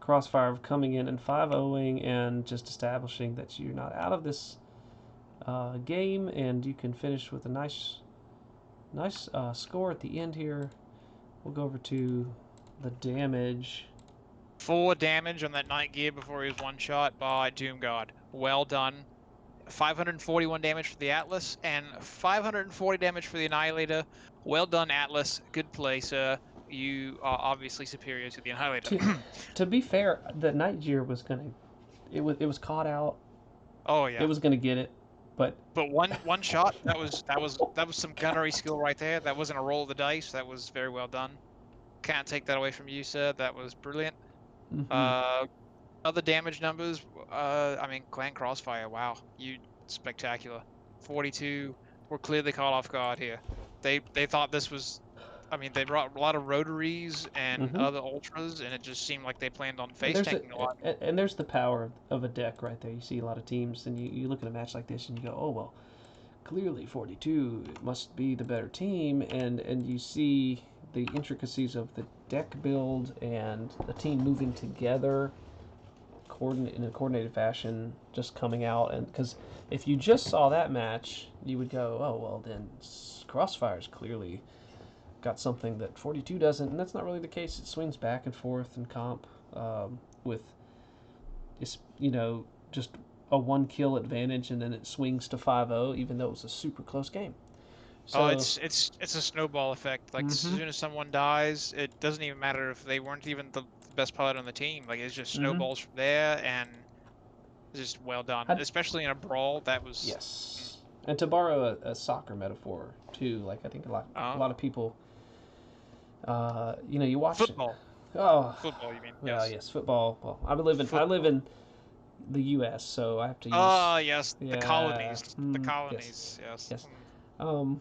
Crossfire, of coming in and 5-0ing and just establishing that you're not out of this game and you can finish with a nice score at the end here. We'll go over to the damage. 4 damage on that Night Gear before he was one-shot by Doomguard. Well done. 541 damage for the Atlas and 540 damage for the Annihilator. Well done, Atlas. Good play, sir. You are obviously superior to the Annihilator. To be fair, the Night Gear was gonna, it was caught out. Oh yeah. It was gonna get it, but one shot. That was some gunnery skill right there. That wasn't a roll of the dice. That was very well done. Can't take that away from you, sir. That was brilliant. Mm-hmm. Other damage numbers, I mean, Clan Crossfire, wow, you spectacular. 42 were clearly caught off guard here. They thought this was, I mean, they brought a lot of rotaries and other ultras, and it just seemed like they planned on face tanking a lot. And there's the power of a deck right there. You see a lot of teams, and you look at a match like this, and you go, oh well, clearly 42 must be the better team, and you see the intricacies of the deck build and the team moving together in a coordinated fashion, just coming out. And because if you just saw that match, you would go, oh well, then Crossfire's clearly got something that 42 doesn't, and that's not really the case. It swings back and forth in comp with, just a 1 kill advantage, and then it swings to 5-0, even though it was a super close game. Oh, So, it's a snowball effect. Like as mm-hmm, soon as someone dies, it doesn't even matter if they weren't even the best pilot on the team. Like it's just mm-hmm. snowballs from there, and it's just well done. Especially in a brawl, that was. Yes. And to borrow a soccer metaphor too, like I think a lot Oh, of people, you watch. football. Oh, Football, you mean? well, Yes. yes, football. Well, I live Football. in the U.S., so I have to use. Ah, yes, the Yeah. colonies. The Yes. colonies. Yes. Yes. Um.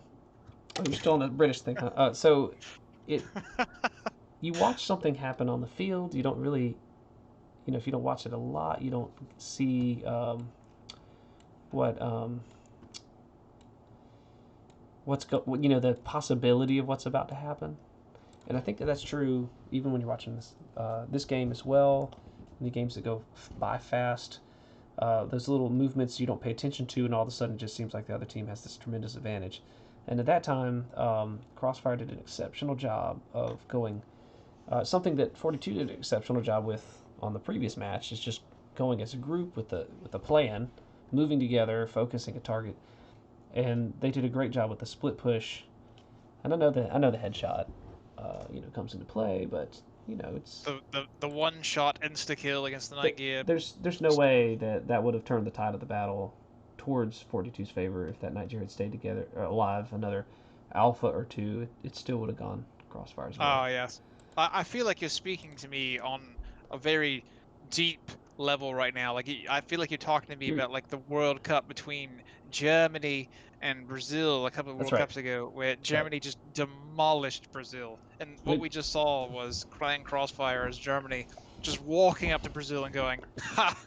Oh, you're still on the British thing, huh? So, it you watch something happen on the field, you don't really, if you don't watch it a lot, you don't see what the possibility of what's about to happen. And I think that's true even when you're watching this game as well. The games that go by fast, those little movements you don't pay attention to, and all of a sudden it just seems like the other team has this tremendous advantage. And at that time, Crossfire did an exceptional job of going. Something that 42 did an exceptional job with on the previous match is just going as a group with a plan, moving together, focusing a target, and they did a great job with the split push. And I know the headshot, comes into play, but it's The one shot insta kill against the Night Gear. there's no way that would have turned the tide of the battle towards 42's favor if that Nigeria had stayed together alive another alpha or two. It still would have gone Crossfire's way. Oh, yes. I feel like you're speaking to me on a very deep level right now. Like I feel like you're talking to me You're, about like the World Cup between Germany and Brazil a couple of that's World right. Cups ago, where That's right. Germany just demolished Brazil. And what we just saw was Clan Crossfire as Germany just walking up to Brazil and going, "Ha,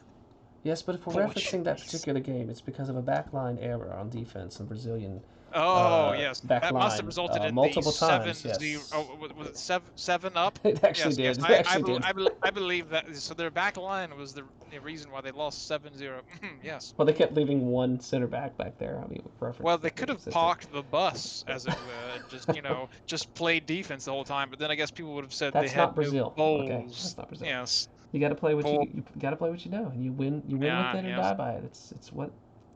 Yes, but if we're referencing that Portuguese." particular game, it's because of a backline error on defense and Brazilian Oh, yes. That must have backline resulted in the multiple times. 7-0. Yes, Oh, was it 7 up? it actually Yes, yes. did. It actually did. I believe that. So their back line was the reason why they lost 7-0. Yes. Well, they kept leaving one center back there. I mean, Well, reference they that could make have sense. There. parked the bus, as it were, and just, just played defense the whole time. But then I guess people would have said they That's not had no Brazil. Okay, that's goals. not Brazil. Yes. You got to play what Ball. you got to play what you know, and you win. You win with Yeah, it or yes. die by it. It's what.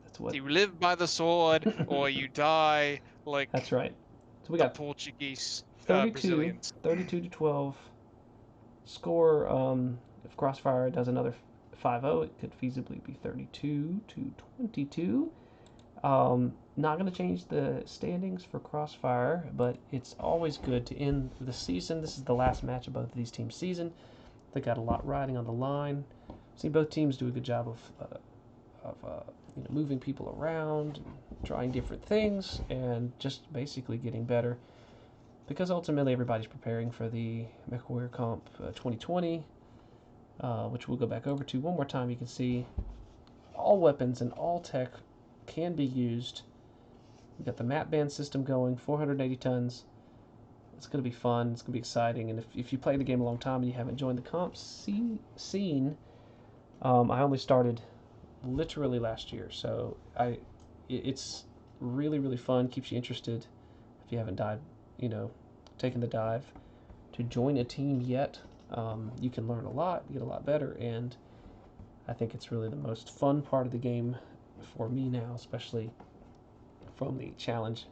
That's what. You live by the sword, or you die That's like right. So we the got Portuguese 32, Brazilians. 32 to 12. Score. If Crossfire does another 5-0, it could feasibly be 32 to 22. Not going to change the standings for Crossfire, but it's always good to end the season. This is the last match of both of these teams' season. They got a lot riding on the line. See, both teams do a good job of moving people around, trying different things, and just basically getting better. Because ultimately everybody's preparing for the MechWarrior Comp 2020, which we'll go back over to one more time. You can see all weapons and all tech can be used. We've got the map band system going, 480 tons. It's going to be fun. It's going to be exciting. And if you play the game a long time and you haven't joined the comp scene, I only started literally last year, so it's really really fun. Keeps you interested. If you haven't taken the dive to join a team yet, you can learn a lot, get a lot better, and I think it's really the most fun part of the game for me now, especially from the challenge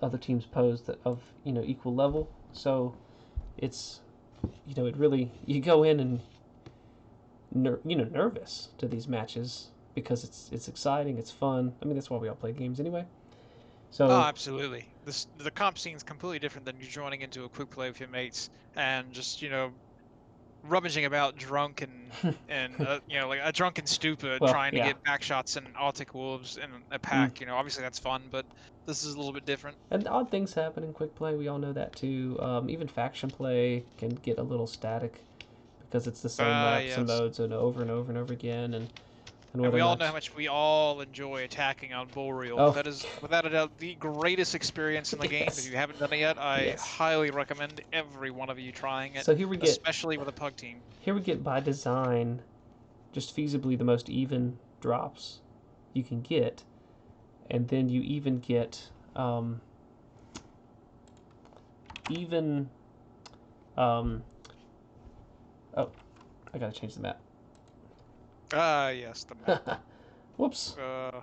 other teams pose that of equal level. So it's it really, you go in and nervous to these matches because it's exciting, it's fun. I mean, that's why we all play games anyway. Oh, So absolutely. The comp scene is completely different than you joining into a quick play with your mates and just, rummaging about drunk and like a drunken stupid well, trying to yeah, get back shots and Arctic wolves in a mm. pack. Obviously that's fun, but this is a little bit different. And odd things happen in quick play. We all know that too. Even faction play can get a little static because it's the same maps and Yes. modes and over and over and over again, and And whether we or all know not. how much we all enjoy attacking on Boreal. Oh, That is, without a doubt, the greatest experience in the game. If yes, you haven't done it yet, I yes. highly recommend every one of you trying it, So especially with a pug team. here we get by design, just feasibly the most even drops you can get, and then you even get even. Oh, I gotta change the map. Yes, the map. Whoops. Uh,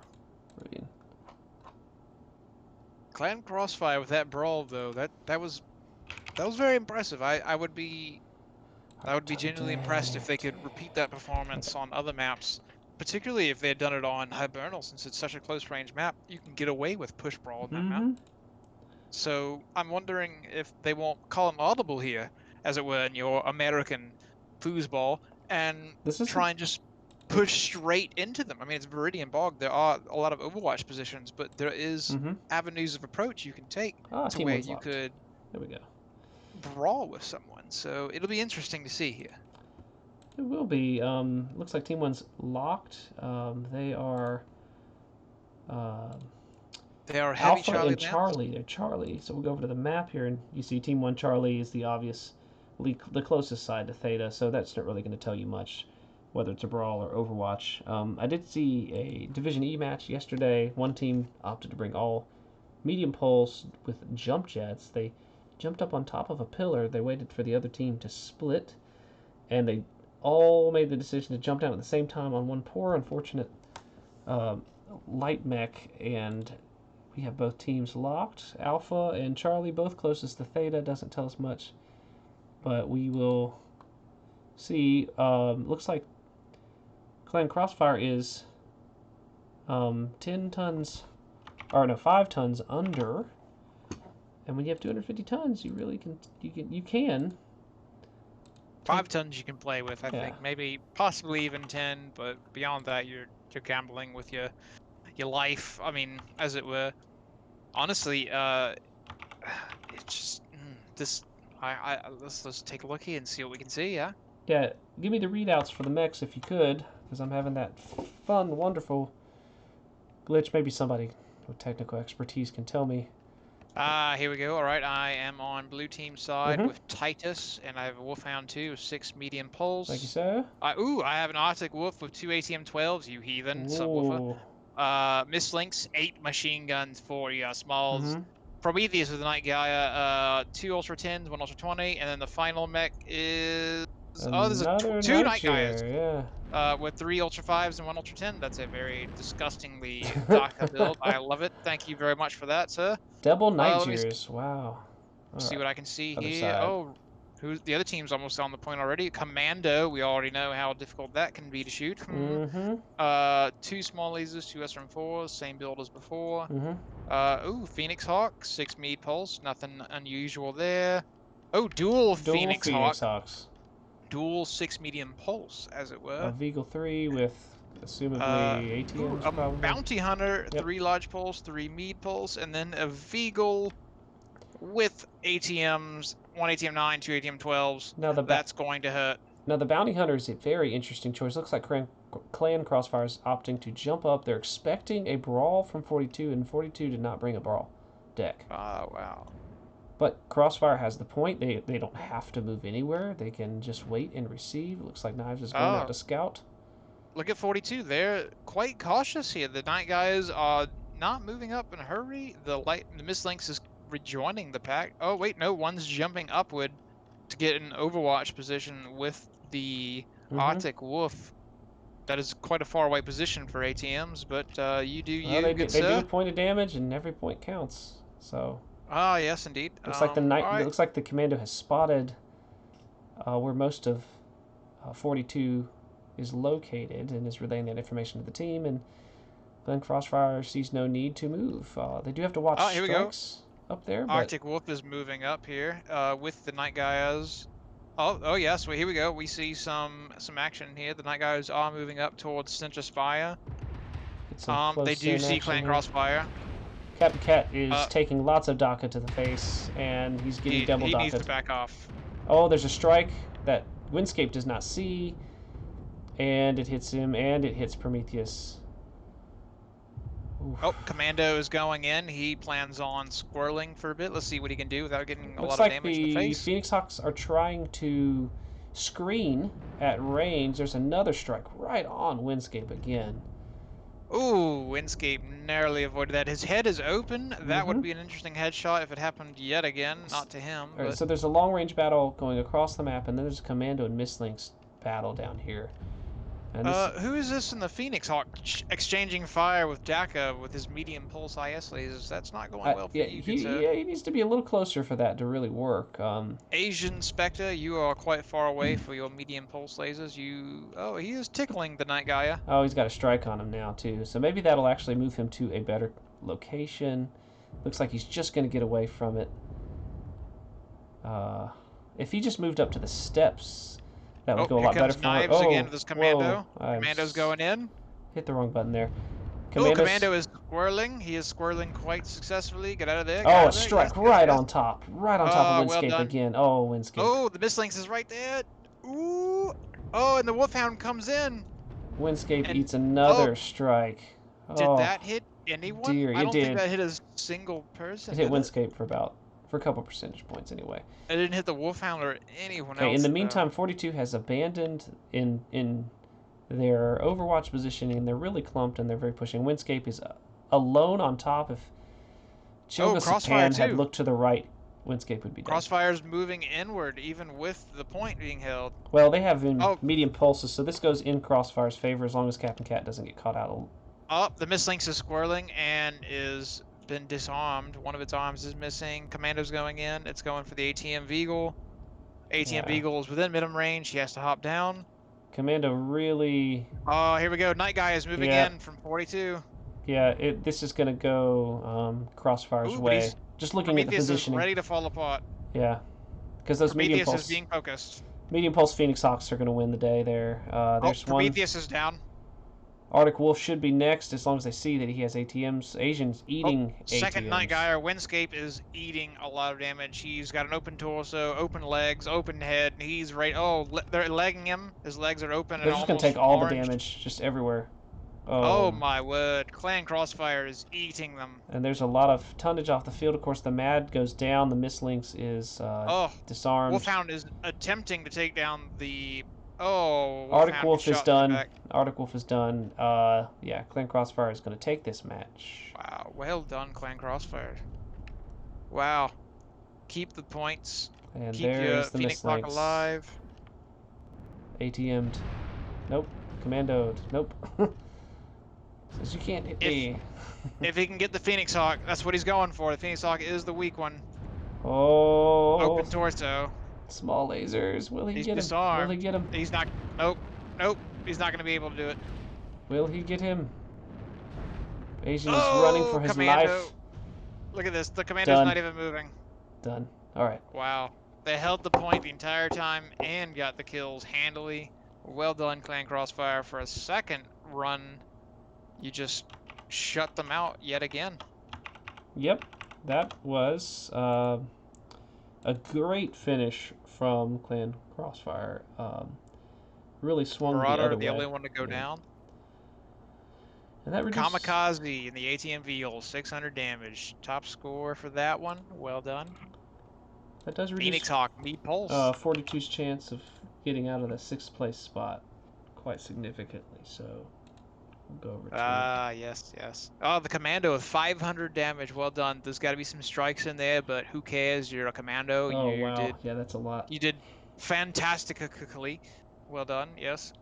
Clan Crossfire with that brawl though, that was very impressive. I would be genuinely impressed if they could repeat that performance on other maps, particularly if they had done it on Hibernal, since it's such a close range map. You can get away with push brawl in that map. So I'm wondering if they won't call them audible here, as it were, in your American foosball, and try and just push straight into them. I mean, it's Viridian Bog. There are a lot of Overwatch positions, but there is avenues of approach you can take to where you could there we go. brawl with someone. So it'll be interesting to see here. It will be. Looks like Team 1's locked. They are heavy Alpha Charlie and Charlie. They're Charlie. So we'll go over to the map here, and you see Team 1 Charlie is the closest side to Theta, so that's not really going to tell you much, whether it's a brawl or Overwatch. I did see a Division E match yesterday. One team opted to bring all medium poles with jump jets. They jumped up on top of a pillar. They waited for the other team to split, and they all made the decision to jump down at the same time on one poor unfortunate light mech, and we have both teams locked. Alpha and Charlie both closest to Theta. Doesn't tell us much, but we will see. Looks like Clan Crossfire is 10 tons, or no, 5 tons under. And when you have 250 tons, you really can. You can. 5 tons you can play with, I think. Maybe, possibly even 10, but beyond that, you're gambling with your life. I mean, as it were. Honestly, it's just let's take a look here and see what we can see. Yeah. Yeah. Give me the readouts for the mechs if you could, because I'm having that fun, wonderful glitch. Maybe somebody with technical expertise can tell me. Here we go. All right, I am on blue team side with Titus, and I have a Wolfhound 2 with 6 medium pulse. Thank you, sir. I have an Arctic Wolf with 2 ATM 12s, you heathen, subwoofer. Mislinks, 8 machine guns, 4 smalls. Prometheus with the Night Gaia, 2 Ultra 10s, 1 Ultra 20, and then the final mech is... there's 2 Night Gaias. With 3 Ultra 5s and 1 Ultra 10. That's a very disgustingly dark build. I love it. Thank you very much for that, sir. Double Night Gears. Wow. See what I can see here. Oh, the other team's almost on the point already. Commando. We already know how difficult that can be to shoot. 2 small lasers, 2 SRM4s, same build as before. Phoenix Hawk, 6 meat pulse. Nothing unusual there. Oh, dual Phoenix Hawks. Dual 6 medium pulse, as it were. A Veagle 3 with, assumably, ATMs, probably. Bounty Hunter, 3 large pulse, 3 mead pulse, and then a Veagle with ATMs, 1 ATM 9, 2 ATM 12s. Now that's going to hurt. Now the Bounty Hunter is a very interesting choice. Looks like Clan Crossfire is opting to jump up. They're expecting a brawl from 42, and 42 did not bring a brawl deck. Oh, wow. But Crossfire has the point. They don't have to move anywhere. They can just wait and receive. Looks like Knives is going out to scout. Look at 42. They're quite cautious here. The Night Guys are not moving up in a hurry. The Mislinks is rejoining the pack. Oh, wait, no. One's jumping upward to get an Overwatch position with the Arctic Wolf. That is quite a far away position for ATMs, but you do you, good sir. They do a point of damage, and every point counts. So... Ah, yes, indeed. Looks like it looks like the Commando has spotted where most of 42 is located and is relaying that information to the team. And Clan Crossfire sees no need to move. They do have to watch strikes up there. Arctic Wolf is moving up here with the Night Gaias. Oh yes. Well, here we go. We see some action here. The Night Gaias are moving up towards Center Spire. They do see Clan Crossfire. Captain Cat is taking lots of DACA to the face, and he's getting double DACA. He needs to back off. Oh, there's a strike that Windscape does not see, and it hits him, and it hits Prometheus. Oof. Oh, Commando is going in. He plans on squirreling for a bit. Let's see what he can do without getting a lot of damage to the face. Looks like the Phoenix Hawks are trying to screen at range. There's another strike right on Windscape again. Ooh, Windscape narrowly avoided that. His head is open. That would Mm-hmm. be an interesting headshot if it happened yet again. Not to him, All right, but so there's a long-range battle going across the map, and then there's a commando and mislinks battle down here. And this, who is this in the Phoenix Hawk exchanging fire with Daka with his medium pulse IS lasers? That's not going well for yeah, you, good sir. he needs to be a little closer for that to really work. Asian Spectre, you are quite far away for your medium pulse lasers. Oh, he is tickling the Night Gaia. Oh, he's got a strike on him now too, so maybe that'll actually move him to a better location. Looks like he's just going to get away from it. If he just moved up to the steps, that would Oh, go a here lot better comes for. Knives again Oh, with his whoa! Commando. Commando's going in. Hit the wrong button there. Oh, Commandos. Commando is squirreling. He is squirreling quite successfully. Get out of there. Get Oh, out a of there. strike Yes, yes, right yes. on top of Oh, well Windscape done. again. Oh, Windscape. Oh, the Mistlinks is right there. Ooh. Oh, and the Wolfhound comes in. Windscape And eats another strike. did Oh, that hit anyone? dear, I it don't think did. that hit a single person. It hit Did it? Windscape for a couple percentage points anyway. It didn't hit the Wolfhound or anyone Okay, else. in the meantime, 42 has abandoned in their Overwatch positioning, and they're really clumped and they're very pushing. Windscape is alone on top. If Chilga Crossfire Sapan had too. looked to the right, Windscape would be dead. Crossfire's moving inward, even with the point being held. Well, they have Oh, medium pulses, so this goes in Crossfire's favor as long as Captain Cat doesn't get caught out. the Mistlinks is squirreling and is been disarmed. One of its arms is missing. Commando's going in. It's going for the ATM Beagle. ATM Beagle is within minimum range. He has to hop down. Commando really. Oh, here we go. Night Guy is moving in from 42. Yeah, this is going to go Crossfire's way. Just looking at the positioning. Is ready to fall apart. Yeah, because those medium Prometheus pulse. is being focused. Medium pulse Phoenix Hawks are going to win the day there. There's Prometheus is down. Arctic Wolf should be next as long as they see that he has ATMs. Asian's eating Second ATMs. Night Guy, Windscape is eating a lot of damage. He's got an open torso, open legs, open head, and he's right. Oh, they're legging him. His legs are open. They're just going to take all the damage, just everywhere. Oh my word. Clan Crossfire is eating them. And there's a lot of tonnage off the field. Of course, the MAD goes down. The Mistlinks is disarmed. Wolfhound is attempting to take down the... Oh, Arctic Wolf is done. Arctic Wolf is done. Yeah, Clan Crossfire is going to take this match. Wow, well done, Clan Crossfire. Wow. Keep the points. And keep your Phoenix Hawk alive. ATM'd. Nope. Commandoed. Nope. Says you can't hit me. If he can get the Phoenix Hawk, that's what he's going for. The Phoenix Hawk is the weak one. Oh. Open torso. Small lasers. Will he get him? Disarmed. Will he get him? He's not. Nope. Nope. He's not going to be able to do it. Will he get him? Asian is running for his life. Look at this. The Commando's not even moving. Done. All right. Wow. They held the point the entire time and got the kills handily. Well done, Clan Crossfire. For a second run, you just shut them out yet again. Yep. That was a great finish from Clan Crossfire. Really swung the other way. The only one to go down. And that reduced... Kamikaze in the ATM Veal, 600 damage. Top score for that one. Well done. That does reduce Phoenix Hawk, Meat Pulse. 42's chance of getting out of the 6th place spot quite significantly. So we'll go over to yes, yes. Oh, the Commando with 500 damage. Well done. There's got to be some strikes in there, but who cares? You're a Commando. Oh, wow. Yeah, that's a lot. You did fantastically. Well done, yes.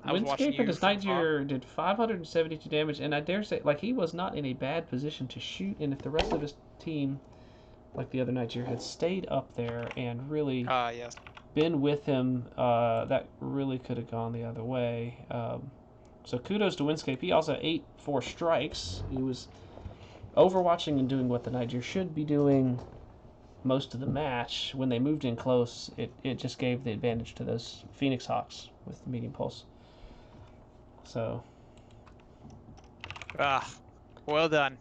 Windscape and his Night Gear did 572 damage, and I dare say, like, he was not in a bad position to shoot, and if the rest of his team, like the other Night Gear, had stayed up there and really been with him, that really could have gone the other way. So kudos to Windscape. He also ate 4 strikes. He was overwatching and doing what the Night Gear should be doing most of the match. When they moved in close, it just gave the advantage to those Phoenix Hawks with the medium pulse. So well done.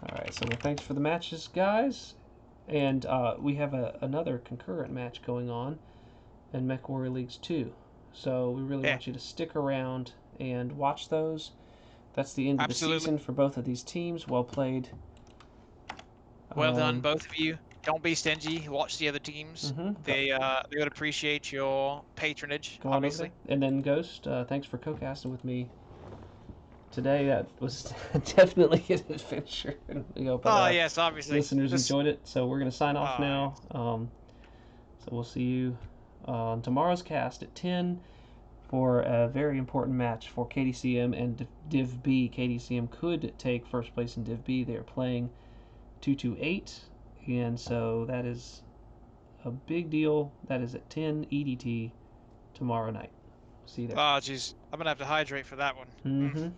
Alright, so thanks for the matches, guys. And we have another concurrent match going on in Mech Warrior Leagues 2. So we really want you to stick around and watch those. That's the end of the season for both of these teams. Well played. Well done, both of you. Don't be stingy. Watch the other teams. They would appreciate your patronage, obviously. And then Ghost, thanks for co-casting with me today that was definitely an adventure. And we hope Oh our yes, obviously. listeners This. enjoyed it. So we're going to sign off Oh now. yes. So we'll see you on tomorrow's cast at 10 for a very important match for KDCM and Div B. KDCM could take first place in Div B. They are playing 228, and so that is a big deal. That is at 10 EDT tomorrow night. See you there. Oh jeez, I'm gonna have to hydrate for that one. Mm-hmm.